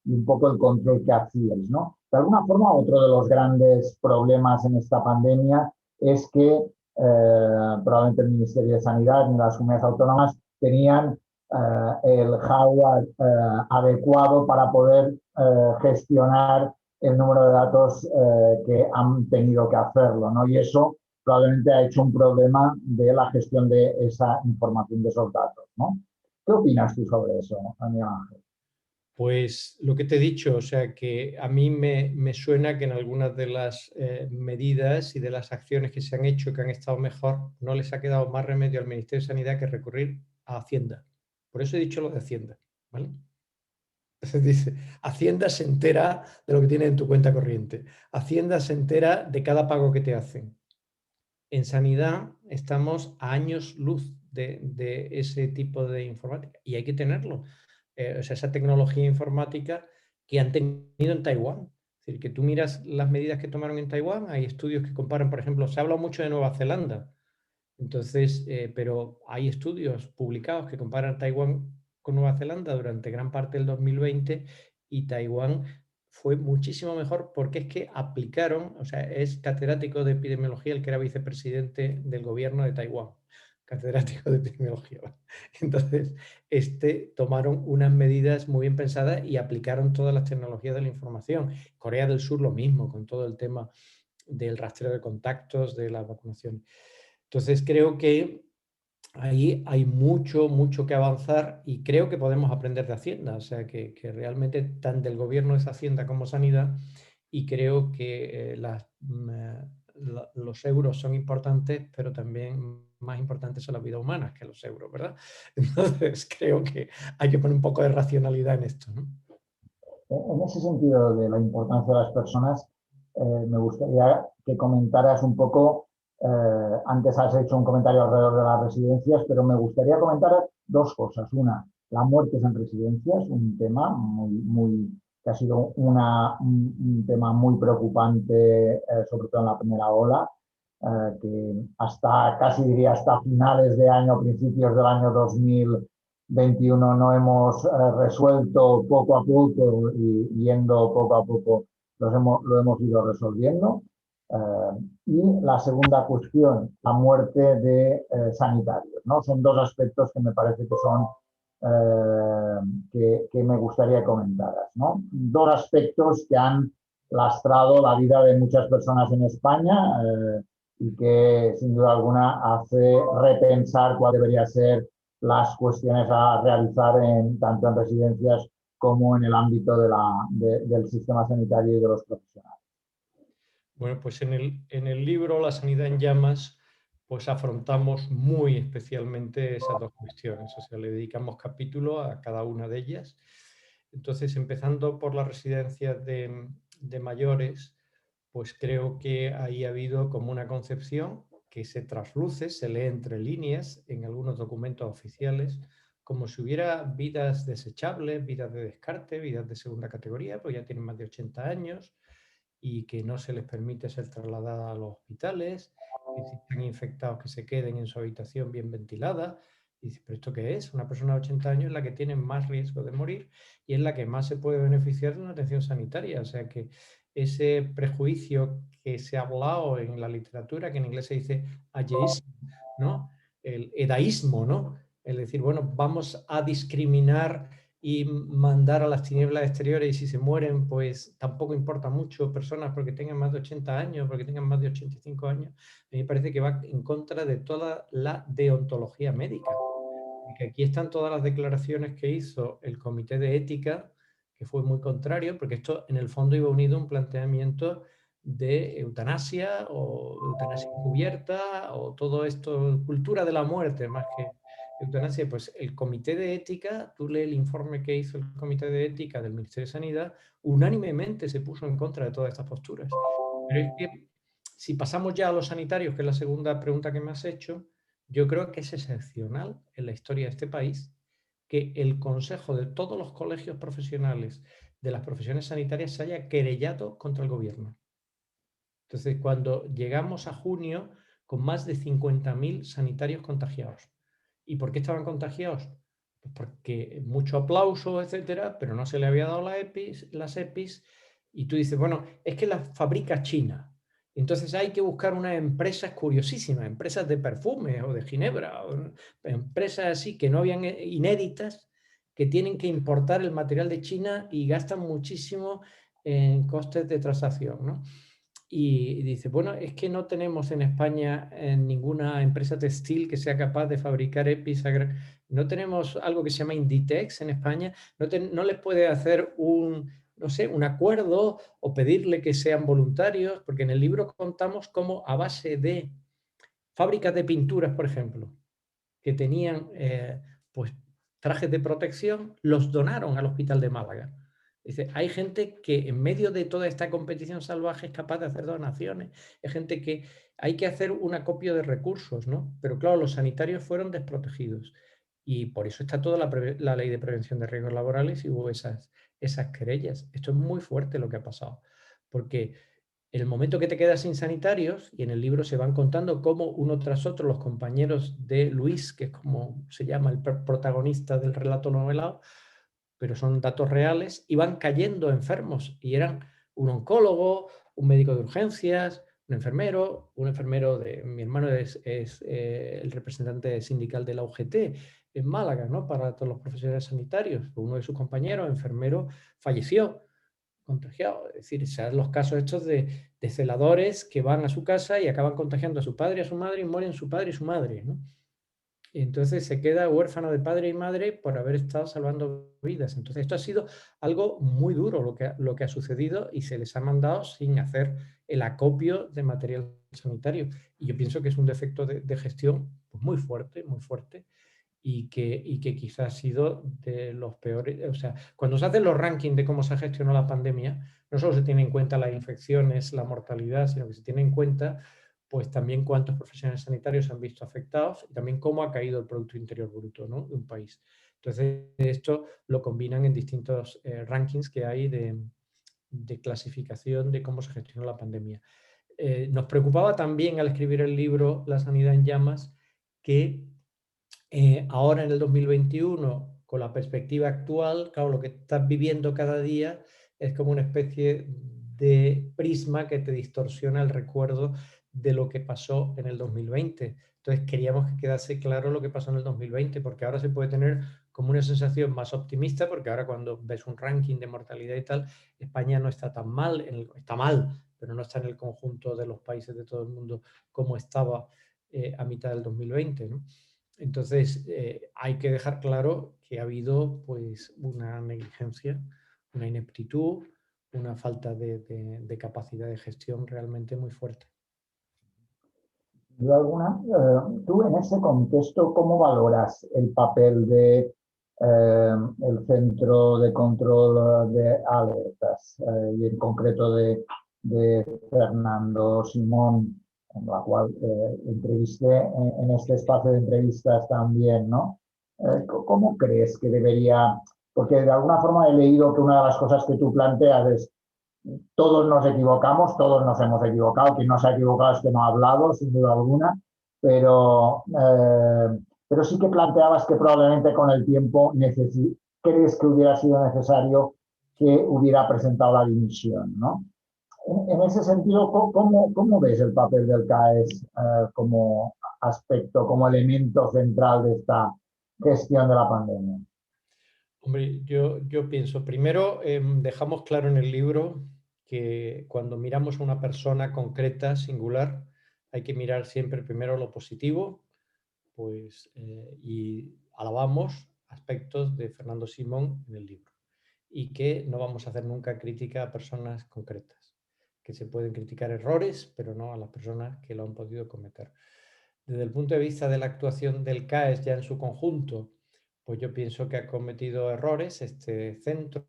y un poco el control que hacíais, ¿no? De alguna forma, otro de los grandes problemas en esta pandemia es que probablemente el Ministerio de Sanidad ni las comunidades autónomas tenían el hardware adecuado para poder gestionar el número de datos que han tenido que hacerlo, ¿no? Y eso probablemente ha hecho un problema de la gestión de esa información, de esos datos, ¿no? ¿Qué opinas tú sobre eso, Miguel Ángel? Pues lo que te he dicho, o sea que a mí me suena que en algunas de las medidas y de las acciones que se han hecho que han estado mejor, no les ha quedado más remedio al Ministerio de Sanidad que recurrir a Hacienda. Por eso he dicho lo de Hacienda, ¿vale? Entonces dice, Hacienda se entera de lo que tienes en tu cuenta corriente. Hacienda se entera de cada pago que te hacen. En sanidad estamos a años luz de ese tipo de informática y hay que tenerlo. O sea, esa tecnología informática que han tenido en Taiwán. Es decir, que tú miras las medidas que tomaron en Taiwán, hay estudios que comparan, por ejemplo, se habla mucho de Nueva Zelanda, entonces, pero hay estudios publicados que comparan Taiwán con Nueva Zelanda durante gran parte del 2020 y Taiwán fue muchísimo mejor porque es que aplicaron, o sea, es catedrático de epidemiología el que era vicepresidente del gobierno de Taiwán, catedrático de epidemiología. Entonces, tomaron unas medidas muy bien pensadas y aplicaron todas las tecnologías de la información. Corea del Sur lo mismo, con todo el tema del rastreo de contactos, de la vacunación. Entonces, creo que ahí hay mucho, mucho que avanzar y creo que podemos aprender de Hacienda, o sea, que realmente tanto del gobierno es Hacienda como Sanidad y creo que los euros son importantes, pero también más importantes son las vidas humanas que los euros, ¿verdad? Entonces, creo que hay que poner un poco de racionalidad en esto, ¿no? En ese sentido de la importancia de las personas, me gustaría que comentaras un poco, antes has hecho un comentario alrededor de las residencias, pero me gustaría comentar dos cosas. Una, la muerte en residencias, un tema que ha sido un tema muy preocupante, sobre todo en la primera ola, que hasta, casi diría, hasta finales de año, principios del año 2021 no hemos resuelto poco a poco y yendo poco a poco lo hemos ido resolviendo. Y la segunda cuestión, la muerte de sanitarios, ¿no? Son dos aspectos que me parece que son que me gustaría comentaras, ¿no? Dos aspectos que han lastrado la vida de muchas personas en España y que sin duda alguna hace repensar cuál debería ser las cuestiones a realizar tanto en residencias como en el ámbito del sistema sanitario y de los profesionales. Bueno, pues en el libro La sanidad en llamas, pues afrontamos muy especialmente esas dos cuestiones, o sea, le dedicamos capítulo a cada una de ellas. Entonces, empezando por las residencias de mayores, pues creo que ahí ha habido como una concepción que se trasluce, se lee entre líneas en algunos documentos oficiales, como si hubiera vidas desechables, vidas de descarte, vidas de segunda categoría, pues ya tienen más de 80 años y que no se les permite ser trasladadas a los hospitales, que si están infectados que se queden en su habitación bien ventilada. Y dice, ¿pero esto qué es? Una persona de 80 años es la que tiene más riesgo de morir y es la que más se puede beneficiar de una atención sanitaria. O sea que ese prejuicio que se ha hablado en la literatura, que en inglés se dice ageism, ¿no? El edaísmo, ¿no? Es decir, bueno, vamos a discriminar y mandar a las tinieblas exteriores y si se mueren, pues tampoco importa mucho personas porque tengan más de 80 años, porque tengan más de 85 años. A mí me parece que va en contra de toda la deontología médica. Y que aquí están todas las declaraciones que hizo el Comité de Ética, que fue muy contrario, porque esto en el fondo iba unido a un planteamiento de eutanasia o eutanasia encubierta o todo esto, cultura de la muerte más que eutanasia. Pues el Comité de Ética, tú lees el informe que hizo el Comité de Ética del Ministerio de Sanidad, unánimemente se puso en contra de todas estas posturas. Pero es que si pasamos ya a los sanitarios, que es la segunda pregunta que me has hecho, yo creo que es excepcional en la historia de este país que el consejo de todos los colegios profesionales de las profesiones sanitarias se haya querellado contra el gobierno. Entonces, cuando llegamos a junio con más de 50.000 sanitarios contagiados. ¿Y por qué estaban contagiados? Pues porque mucho aplauso, etcétera, pero no se le había dado las EPIs, y tú dices, bueno, es que las fabrica China. Entonces hay que buscar unas empresas curiosísimas, empresas de perfume o de ginebra, o empresas así que no habían inéditas, que tienen que importar el material de China y gastan muchísimo en costes de transacción, ¿no? Y dice, bueno, es que no tenemos en España ninguna empresa textil que sea capaz de fabricar EPIs, no tenemos algo que se llama Inditex en España, no les puede hacer no sé, un acuerdo o pedirle que sean voluntarios, porque en el libro contamos cómo a base de fábricas de pinturas, por ejemplo, que tenían pues trajes de protección, los donaron al Hospital de Málaga. Dice, hay gente que en medio de toda esta competición salvaje es capaz de hacer donaciones. Hay gente que hay que hacer un acopio de recursos, ¿no? Pero claro, los sanitarios fueron desprotegidos. Y por eso está toda la ley de prevención de riesgos laborales y hubo esas querellas. Esto es muy fuerte lo que ha pasado. Porque en el momento que te quedas sin sanitarios, y en el libro se van contando cómo uno tras otro los compañeros de Luis, que es como se llama el protagonista del relato novelado, pero son datos reales, iban cayendo enfermos y eran un oncólogo, un médico de urgencias, un enfermero de... Mi hermano es el representante sindical de la UGT en Málaga, ¿no? Para todos los profesionales sanitarios. Uno de sus compañeros, enfermero, falleció contagiado. Es decir, sean los casos estos de celadores que van a su casa y acaban contagiando a su padre y a su madre y mueren su padre y su madre, ¿no? Y entonces se queda huérfano de padre y madre por haber estado salvando vidas. Entonces esto ha sido algo muy duro lo que ha sucedido y se les ha mandado sin hacer el acopio de material sanitario. Y yo pienso que es un defecto de gestión pues muy fuerte, muy fuerte. Y que quizás ha sido de los peores. O sea, cuando se hacen los rankings de cómo se gestionó la pandemia, no solo se tiene en cuenta las infecciones, la mortalidad, sino que se tiene en cuenta pues también cuántos profesionales sanitarios se han visto afectados y también cómo ha caído el Producto Interior Bruto, ¿no?, de un país. Entonces, esto lo combinan en distintos rankings que hay de clasificación de cómo se gestionó la pandemia. Nos preocupaba también al escribir el libro La sanidad en llamas que ahora en el 2021, con la perspectiva actual, claro, lo que estás viviendo cada día es como una especie de prisma que te distorsiona el recuerdo de lo que pasó en el 2020. Entonces queríamos que quedase claro lo que pasó en el 2020, porque ahora se puede tener como una sensación más optimista, porque ahora cuando ves un ranking de mortalidad y tal, España no está tan mal, está mal, pero no está en el conjunto de los países de todo el mundo como estaba a mitad del 2020, ¿no? Entonces, hay que dejar claro que ha habido pues, una negligencia, una ineptitud, una falta de capacidad de gestión realmente muy fuerte. Tú en ese contexto, ¿cómo valoras el papel de el Centro de Control de Alertas y en concreto de Fernando Simón en la cual entrevisté en este espacio de entrevistas también, ¿no? ¿Cómo crees que debería? Porque de alguna forma he leído que una de las cosas que tú planteas es todos nos equivocamos, todos nos hemos equivocado, quien no se ha equivocado es que no ha hablado, sin duda alguna, pero sí que planteabas que probablemente con el tiempo crees que hubiera sido necesario que hubiera presentado la dimisión, ¿no? En ese sentido, ¿cómo ves el papel del CAES como aspecto, como elemento central de esta gestión de la pandemia? Hombre, yo pienso, primero dejamos claro en el libro que cuando miramos a una persona concreta, singular, hay que mirar siempre primero lo positivo, pues, y alabamos aspectos de Fernando Simón en el libro. Y que no vamos a hacer nunca crítica a personas concretas, que se pueden criticar errores, pero no a las personas que lo han podido cometer. Desde el punto de vista de la actuación del CAES ya en su conjunto, pues yo pienso que ha cometido errores este centro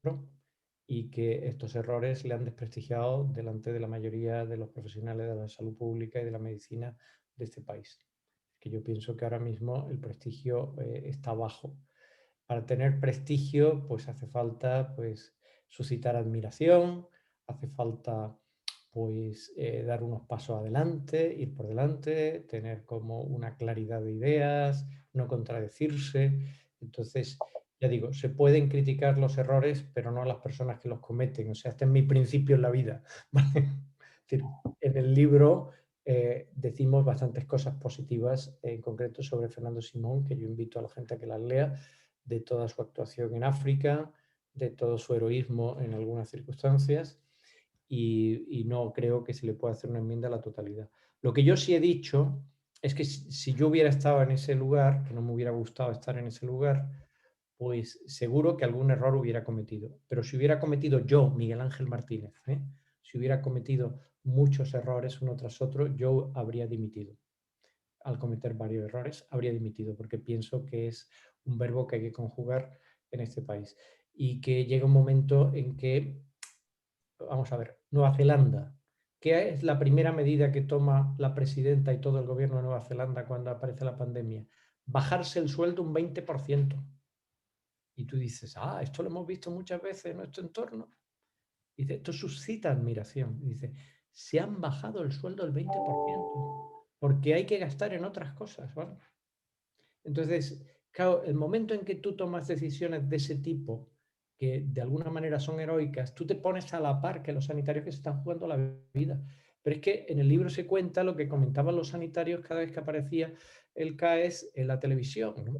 y que estos errores le han desprestigiado delante de la mayoría de los profesionales de la salud pública y de la medicina de este país. Que yo pienso que ahora mismo el prestigio está bajo. Para tener prestigio, pues hace falta pues, suscitar admiración, hace falta pues dar unos pasos adelante, ir por delante, tener como una claridad de ideas, no contradecirse. Entonces, ya digo, se pueden criticar los errores, pero no a las personas que los cometen. O sea, este es mi principio en la vida. ¿Vale? Es decir, en el libro decimos bastantes cosas positivas, en concreto sobre Fernando Simón, que yo invito a la gente a que las lea, de toda su actuación en África, de todo su heroísmo en algunas circunstancias, y no creo que se le pueda hacer una enmienda a la totalidad. Lo que yo sí he dicho es que si yo hubiera estado en ese lugar, que no me hubiera gustado estar en ese lugar, pues seguro que algún error hubiera cometido. Pero si hubiera cometido yo, Miguel Ángel Martínez, si hubiera cometido muchos errores uno tras otro, yo habría dimitido. Al cometer varios errores, habría dimitido, porque pienso que es un verbo que hay que conjugar en este país. Y que llega un momento en que, vamos a ver, Nueva Zelanda, ¿qué es la primera medida que toma la presidenta y todo el gobierno de Nueva Zelanda cuando aparece la pandemia? Bajarse el sueldo un 20%. Y tú dices, esto lo hemos visto muchas veces en nuestro entorno. Y dice, esto suscita admiración. Y dice, se han bajado el sueldo el 20%, porque hay que gastar en otras cosas, ¿vale? Entonces, claro, el momento en que tú tomas decisiones de ese tipo, que de alguna manera son heroicas, tú te pones a la par que los sanitarios que se están jugando la vida. Pero es que en el libro se cuenta lo que comentaban los sanitarios cada vez que aparecía el CAES en la televisión, ¿no?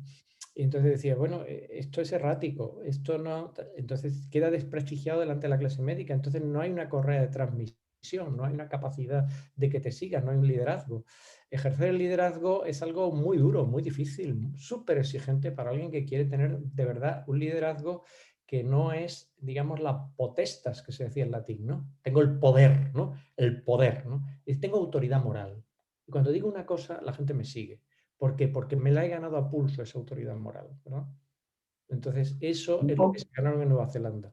Y entonces decía, bueno, esto es errático, esto no. Entonces queda desprestigiado delante de la clase médica. Entonces no hay una correa de transmisión, no hay una capacidad de que te sigas, no hay un liderazgo. Ejercer el liderazgo es algo muy duro, muy difícil, súper exigente para alguien que quiere tener de verdad un liderazgo que no es, digamos, la potestas que se decía en latín, ¿no? Tengo el poder, ¿no? El poder, ¿no? Y tengo autoridad moral. Y cuando digo una cosa, la gente me sigue. ¿Por qué? Porque me la he ganado a pulso esa autoridad moral, ¿no? Entonces, eso es lo que se ganaron en Nueva Zelanda.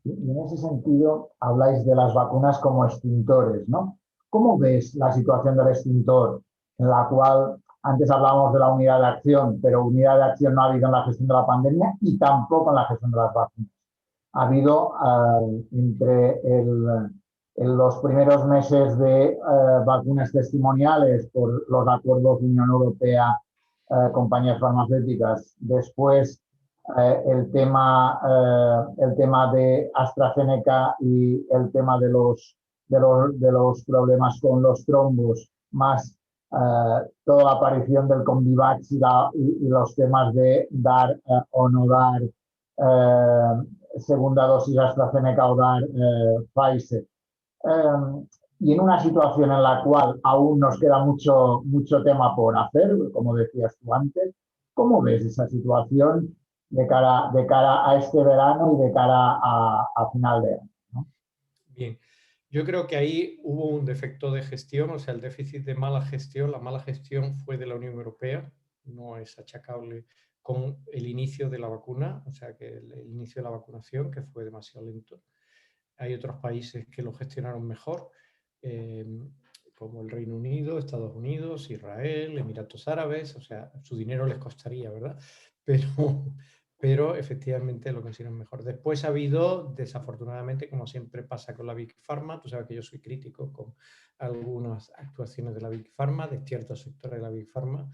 Y en ese sentido, habláis de las vacunas como extintores, ¿no? ¿Cómo ves la situación del extintor en la cual antes hablábamos de la unidad de acción, pero unidad de acción no ha habido en la gestión de la pandemia y tampoco en la gestión de las vacunas? Ha habido en los primeros meses de vacunas testimoniales por los acuerdos de Unión Europea, compañías farmacéuticas, después el tema de AstraZeneca y el tema de los problemas con los trombos, más toda la aparición del Convivax y los temas de dar o no dar segunda dosis AstraZeneca o dar Pfizer. Y en una situación en la cual aún nos queda mucho tema por hacer, como decías tú antes, ¿cómo ves esa situación de cara a este verano y de cara a final de año? ¿No? Bien, yo creo que ahí hubo un defecto de gestión, o sea, el déficit de mala gestión, la mala gestión fue de la Unión Europea, no es achacable con el inicio de la vacuna, o sea, que el inicio de la vacunación, que fue demasiado lento. Hay otros países que lo gestionaron mejor. como el Reino Unido, Estados Unidos, Israel, Emiratos Árabes, o sea, su dinero les costaría, ¿verdad? Pero efectivamente lo consideran mejor. Después ha habido, desafortunadamente, como siempre pasa con la Big Pharma, tú sabes que yo soy crítico con algunas actuaciones de la Big Pharma, de ciertos sectores de la Big Pharma,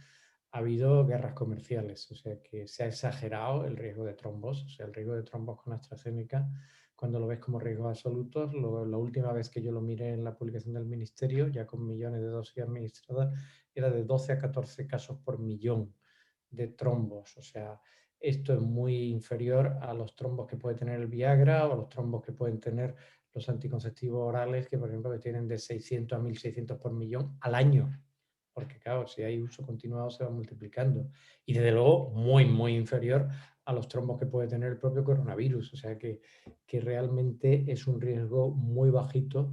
ha habido guerras comerciales, o sea que se ha exagerado el riesgo de trombos, o sea, el riesgo de trombos con AstraZeneca, cuando lo ves como riesgos absolutos, la última vez que yo lo miré en la publicación del Ministerio, ya con millones de dosis administradas, era de 12 a 14 casos por millón de trombos, o sea, esto es muy inferior a los trombos que puede tener el Viagra o a los trombos que pueden tener los anticonceptivos orales, que por ejemplo que tienen de 600 a 1600 por millón al año. Porque claro, si hay uso continuado se va multiplicando. Y desde luego muy, muy inferior a los trombos que puede tener el propio coronavirus. O sea que realmente es un riesgo muy bajito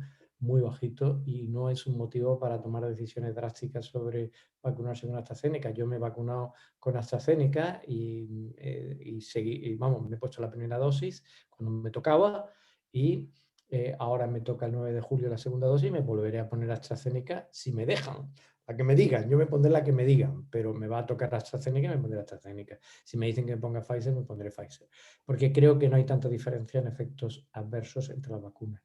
y no es un motivo para tomar decisiones drásticas sobre vacunarse con AstraZeneca. Yo me he vacunado con AstraZeneca y vamos, me he puesto la primera dosis cuando me tocaba y ahora me toca el 9 de julio la segunda dosis y me volveré a poner AstraZeneca si me dejan. La que me digan, yo me pondré la que me digan, pero me va a tocar AstraZeneca y me pondré AstraZeneca. Si me dicen que me ponga Pfizer, me pondré Pfizer. Porque creo que no hay tanta diferencia en efectos adversos entre las vacunas.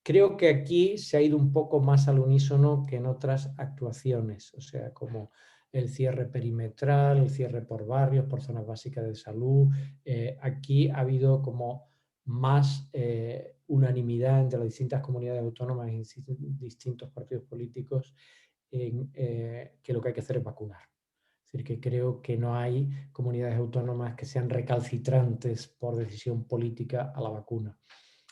Creo que aquí se ha ido un poco más al unísono que en otras actuaciones, o sea, como el cierre perimetral, el cierre por barrios, por zonas básicas de salud. Aquí ha habido como más unanimidad entre las distintas comunidades autónomas y distintos partidos políticos que lo que hay que hacer es vacunar. Es decir, que creo que no hay comunidades autónomas que sean recalcitrantes por decisión política a la vacuna.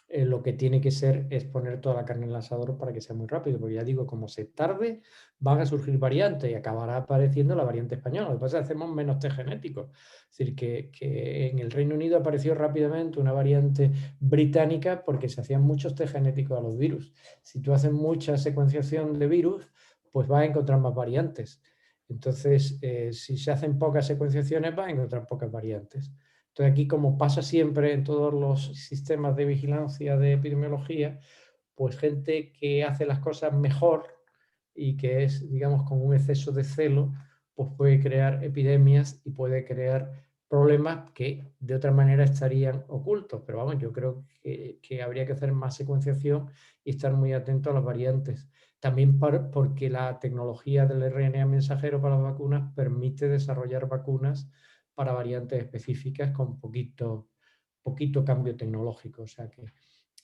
Lo que tiene que ser es poner toda la carne en el asador para que sea muy rápido, porque ya digo, como se tarde, van a surgir variantes y acabará apareciendo la variante española. Lo que pasa es que hacemos menos test genéticos. Es decir, que en el Reino Unido apareció rápidamente una variante británica porque se hacían muchos test genéticos a los virus. Si tú haces mucha secuenciación de virus, pues vas a encontrar más variantes. Entonces, si se hacen pocas secuenciaciones, vas a encontrar pocas variantes. Entonces aquí, como pasa siempre en todos los sistemas de vigilancia de epidemiología, pues gente que hace las cosas mejor y que es, digamos, con un exceso de celo, pues puede crear epidemias y puede crear problemas que de otra manera estarían ocultos. Pero vamos, yo creo que habría que hacer más secuenciación y estar muy atento a las variantes. También porque la tecnología del RNA mensajero para las vacunas permite desarrollar vacunas para variantes específicas con poquito cambio tecnológico. O sea que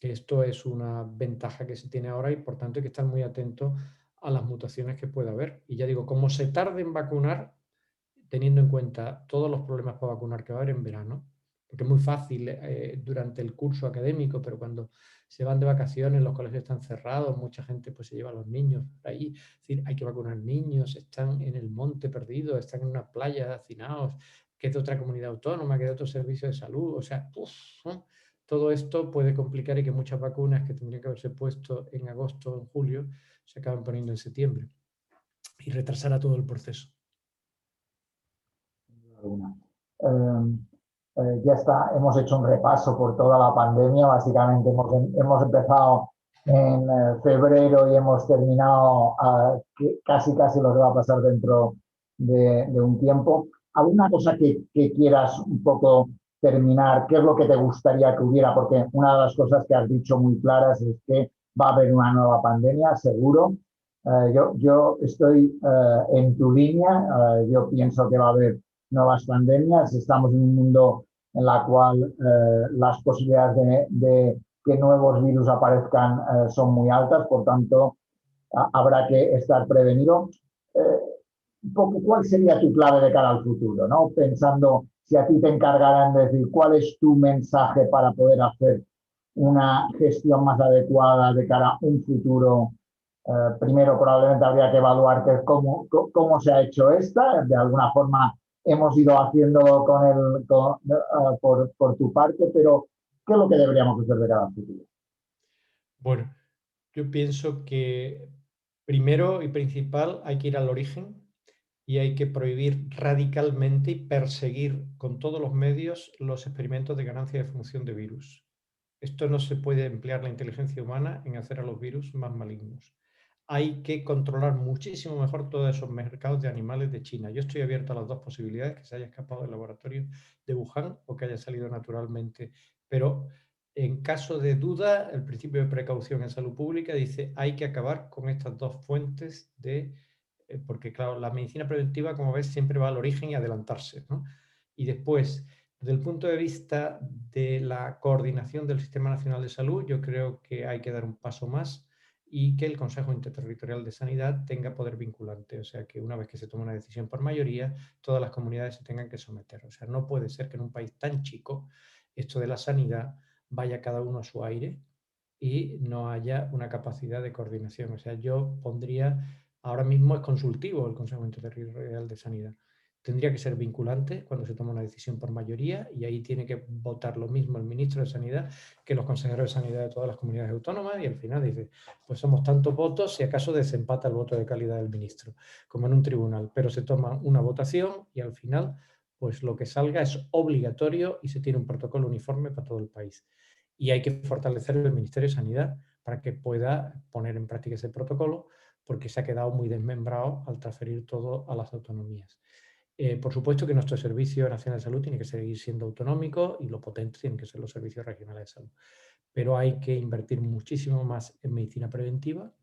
esto es una ventaja que se tiene ahora y por tanto hay que estar muy atento a las mutaciones que pueda haber. Y ya digo, como se tarde en vacunar, teniendo en cuenta todos los problemas para vacunar que va a haber en verano, porque es muy fácil durante el curso académico, pero cuando se van de vacaciones, los colegios están cerrados, mucha gente pues se lleva a los niños por ahí, es decir, hay que vacunar niños, están en el monte perdidos, están en una playa hacinados, que es de otra comunidad autónoma, que es de otro servicio de salud, o sea, ¿no? Todo esto puede complicar y que muchas vacunas que tendrían que haberse puesto en agosto o en julio se acaban poniendo en septiembre y retrasará todo el proceso. Eh, ya está, hemos hecho un repaso por toda la pandemia. Básicamente hemos empezado en febrero y hemos terminado casi lo que va a pasar dentro de un tiempo. ¿Alguna cosa que quieras un poco terminar? ¿Qué es lo que te gustaría que hubiera? Porque una de las cosas que has dicho muy claras es que va a haber una nueva pandemia, seguro. Yo estoy en tu línea. Yo pienso que va a haber nuevas pandemias. Estamos en un mundo en la cual las posibilidades de que nuevos virus aparezcan son muy altas, por tanto, habrá que estar prevenido. ¿Cuál sería tu clave de cara al futuro? ¿No? Pensando, si a ti te encargaran de decir cuál es tu mensaje para poder hacer una gestión más adecuada de cara a un futuro. Primero, probablemente habría que evaluar cómo se ha hecho esta. De alguna forma hemos ido haciéndolo por tu parte, pero ¿qué es lo que deberíamos hacer de cara al futuro? Bueno, yo pienso que primero y principal hay que ir al origen y hay que prohibir radicalmente y perseguir con todos los medios los experimentos de ganancia de función de virus. Esto no se puede emplear la inteligencia humana en hacer a los virus más malignos. hay que controlar muchísimo mejor todos esos mercados de animales de China. Yo estoy abierto a las dos posibilidades, que se haya escapado del laboratorio de Wuhan o que haya salido naturalmente. Pero en caso de duda, el principio de precaución en salud pública dice hay que acabar con estas dos fuentes de... porque claro, la medicina preventiva, como ves, siempre va al origen y adelantarse, ¿no? Y después, desde el punto de vista de la coordinación del Sistema Nacional de Salud, yo creo que hay que dar un paso más y que el Consejo Interterritorial de Sanidad tenga poder vinculante. O sea, que una vez que se tome una decisión por mayoría, todas las comunidades se tengan que someter. O sea, no puede ser que en un país tan chico esto de la sanidad vaya cada uno a su aire y no haya una capacidad de coordinación. O sea, yo pondría, ahora mismo es consultivo el Consejo Interterritorial de Sanidad. Tendría que ser vinculante cuando se toma una decisión por mayoría y ahí tiene que votar lo mismo el ministro de Sanidad que los consejeros de Sanidad de todas las comunidades autónomas y al final dice, pues somos tantos votos, si acaso desempata el voto de calidad del ministro, como en un tribunal, pero se toma una votación y al final pues lo que salga es obligatorio y se tiene un protocolo uniforme para todo el país. Y hay que fortalecer el Ministerio de Sanidad para que pueda poner en práctica ese protocolo porque se ha quedado muy desmembrado al transferir todo a las autonomías. Por supuesto que nuestro Servicio Nacional de Salud tiene que seguir siendo autonómico y lo potente tienen que ser los servicios regionales de salud. Pero hay que invertir muchísimo más en medicina preventiva,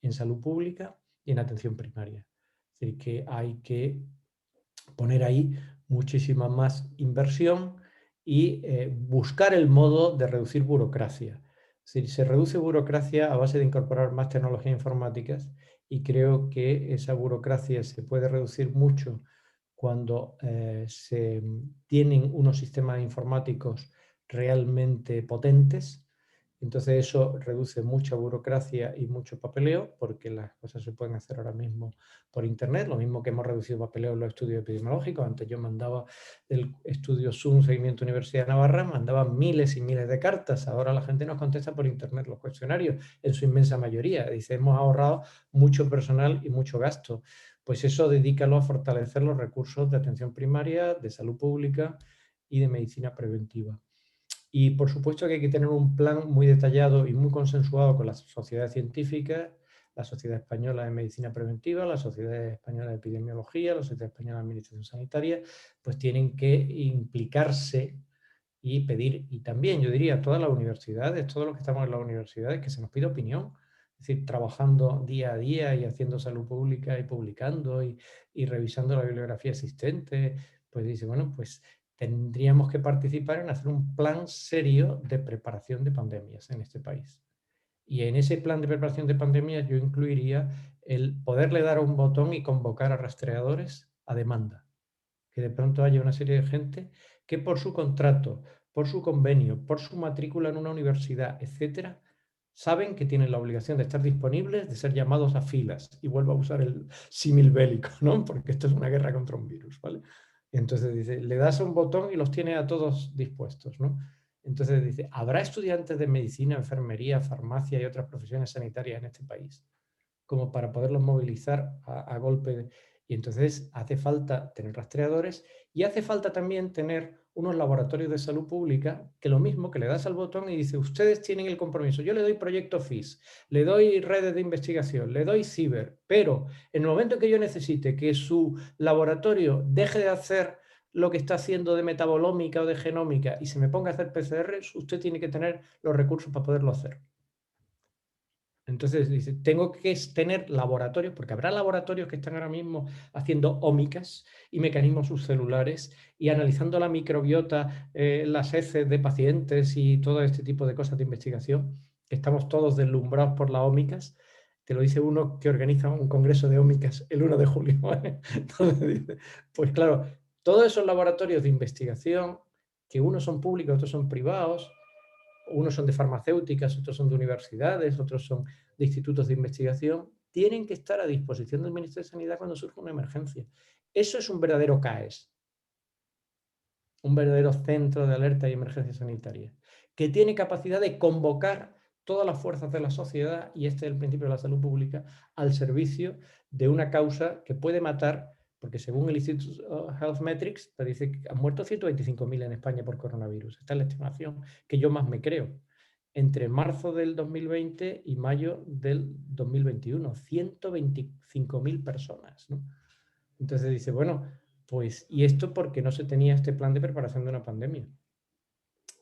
en salud pública y en atención primaria. Es decir, que hay que poner ahí muchísima más inversión y buscar el modo de reducir burocracia. Es decir, se reduce burocracia a base de incorporar más tecnologías informáticas y creo que esa burocracia se puede reducir mucho cuando se tienen unos sistemas informáticos realmente potentes. Entonces eso reduce mucha burocracia y mucho papeleo porque las cosas se pueden hacer ahora mismo por internet, lo mismo que hemos reducido papeleo en los estudios epidemiológicos. Antes yo mandaba el estudio Zoom Seguimiento Universidad de Navarra, mandaba miles y miles de cartas. Ahora la gente nos contesta por internet los cuestionarios, en su inmensa mayoría. Dice, hemos ahorrado mucho personal y mucho gasto. Pues eso dedícalo a fortalecer los recursos de atención primaria, de salud pública y de medicina preventiva. Y por supuesto que hay que tener un plan muy detallado y muy consensuado con las sociedades científicas, la Sociedad Española de Medicina Preventiva, la Sociedad Española de Epidemiología, la Sociedad Española de Administración Sanitaria, pues tienen que implicarse y pedir, y también yo diría todas las universidades, todos los que estamos en las universidades, que se nos pida opinión, es decir, trabajando día a día y haciendo salud pública y publicando y revisando la bibliografía existente, pues dice, bueno, pues tendríamos que participar en hacer un plan serio de preparación de pandemias en este país. Y en ese plan de preparación de pandemias yo incluiría el poderle dar un botón y convocar a rastreadores a demanda. Que de pronto haya una serie de gente que por su contrato, por su convenio, por su matrícula en una universidad, etcétera, saben que tienen la obligación de estar disponibles, de ser llamados a filas. Y vuelvo a usar el símil bélico, ¿no? Porque esto es una guerra contra un virus, ¿vale? Entonces dice, le das un botón y los tiene a todos dispuestos, ¿no? Entonces dice, ¿habrá estudiantes de medicina, enfermería, farmacia y otras profesiones sanitarias en este país como para poderlos movilizar a golpe de... Y entonces hace falta tener rastreadores y hace falta también tener unos laboratorios de salud pública que lo mismo que le das al botón y dice, ustedes tienen el compromiso, yo le doy proyecto FIS, le doy redes de investigación, le doy ciber, pero en el momento que yo necesite que su laboratorio deje de hacer lo que está haciendo de metabolómica o de genómica y se me ponga a hacer PCR, usted tiene que tener los recursos para poderlo hacer. Entonces dice, tengo que tener laboratorios, porque habrá laboratorios que están ahora mismo haciendo ómicas y mecanismos subcelulares y analizando la microbiota, las heces de pacientes y todo este tipo de cosas de investigación, que estamos todos deslumbrados por las ómicas. Te lo dice uno que organiza un congreso de ómicas el 1 de julio. Entonces dice, pues claro, todos esos laboratorios de investigación, que unos son públicos, otros son privados, unos son de farmacéuticas, otros son de universidades, otros son de institutos de investigación, tienen que estar a disposición del Ministerio de Sanidad cuando surja una emergencia. Eso es un verdadero CAES, un verdadero centro de alerta y emergencia sanitaria, que tiene capacidad de convocar todas las fuerzas de la sociedad, y este es el principio de la salud pública, al servicio de una causa que puede matar, porque según el Institute of Health Metrics, te dice que han muerto 125.000 en España por coronavirus. Esta es la estimación que yo más me creo. entre marzo del 2020 y mayo del 2021. 125.000 personas, ¿no? Entonces dice, bueno, pues, ¿y esto porque no se tenía este plan de preparación de una pandemia?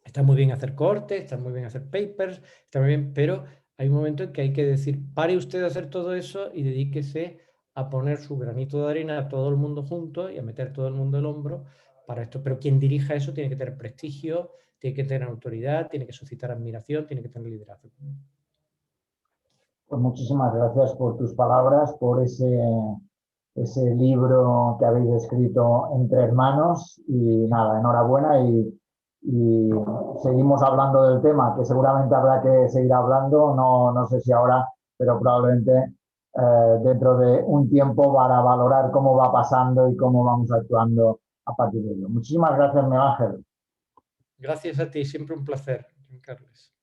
Está muy bien hacer cortes, está muy bien hacer papers, está muy bien, pero hay un momento en que hay que decir, pare usted de hacer todo eso y dedíquese a poner su granito de arena a todo el mundo junto y a meter todo el mundo el hombro para esto. Pero quien dirija eso tiene que tener prestigio, tiene que tener autoridad, tiene que suscitar admiración, tiene que tener liderazgo. Pues muchísimas gracias por tus palabras, por ese libro que habéis escrito entre hermanos y nada, enhorabuena y seguimos hablando del tema, que seguramente habrá que seguir hablando, no sé si ahora, pero probablemente dentro de un tiempo para valorar cómo va pasando y cómo vamos actuando a partir de ello. Muchísimas gracias, Miguel Ángel. Gracias a ti, siempre un placer, Carles.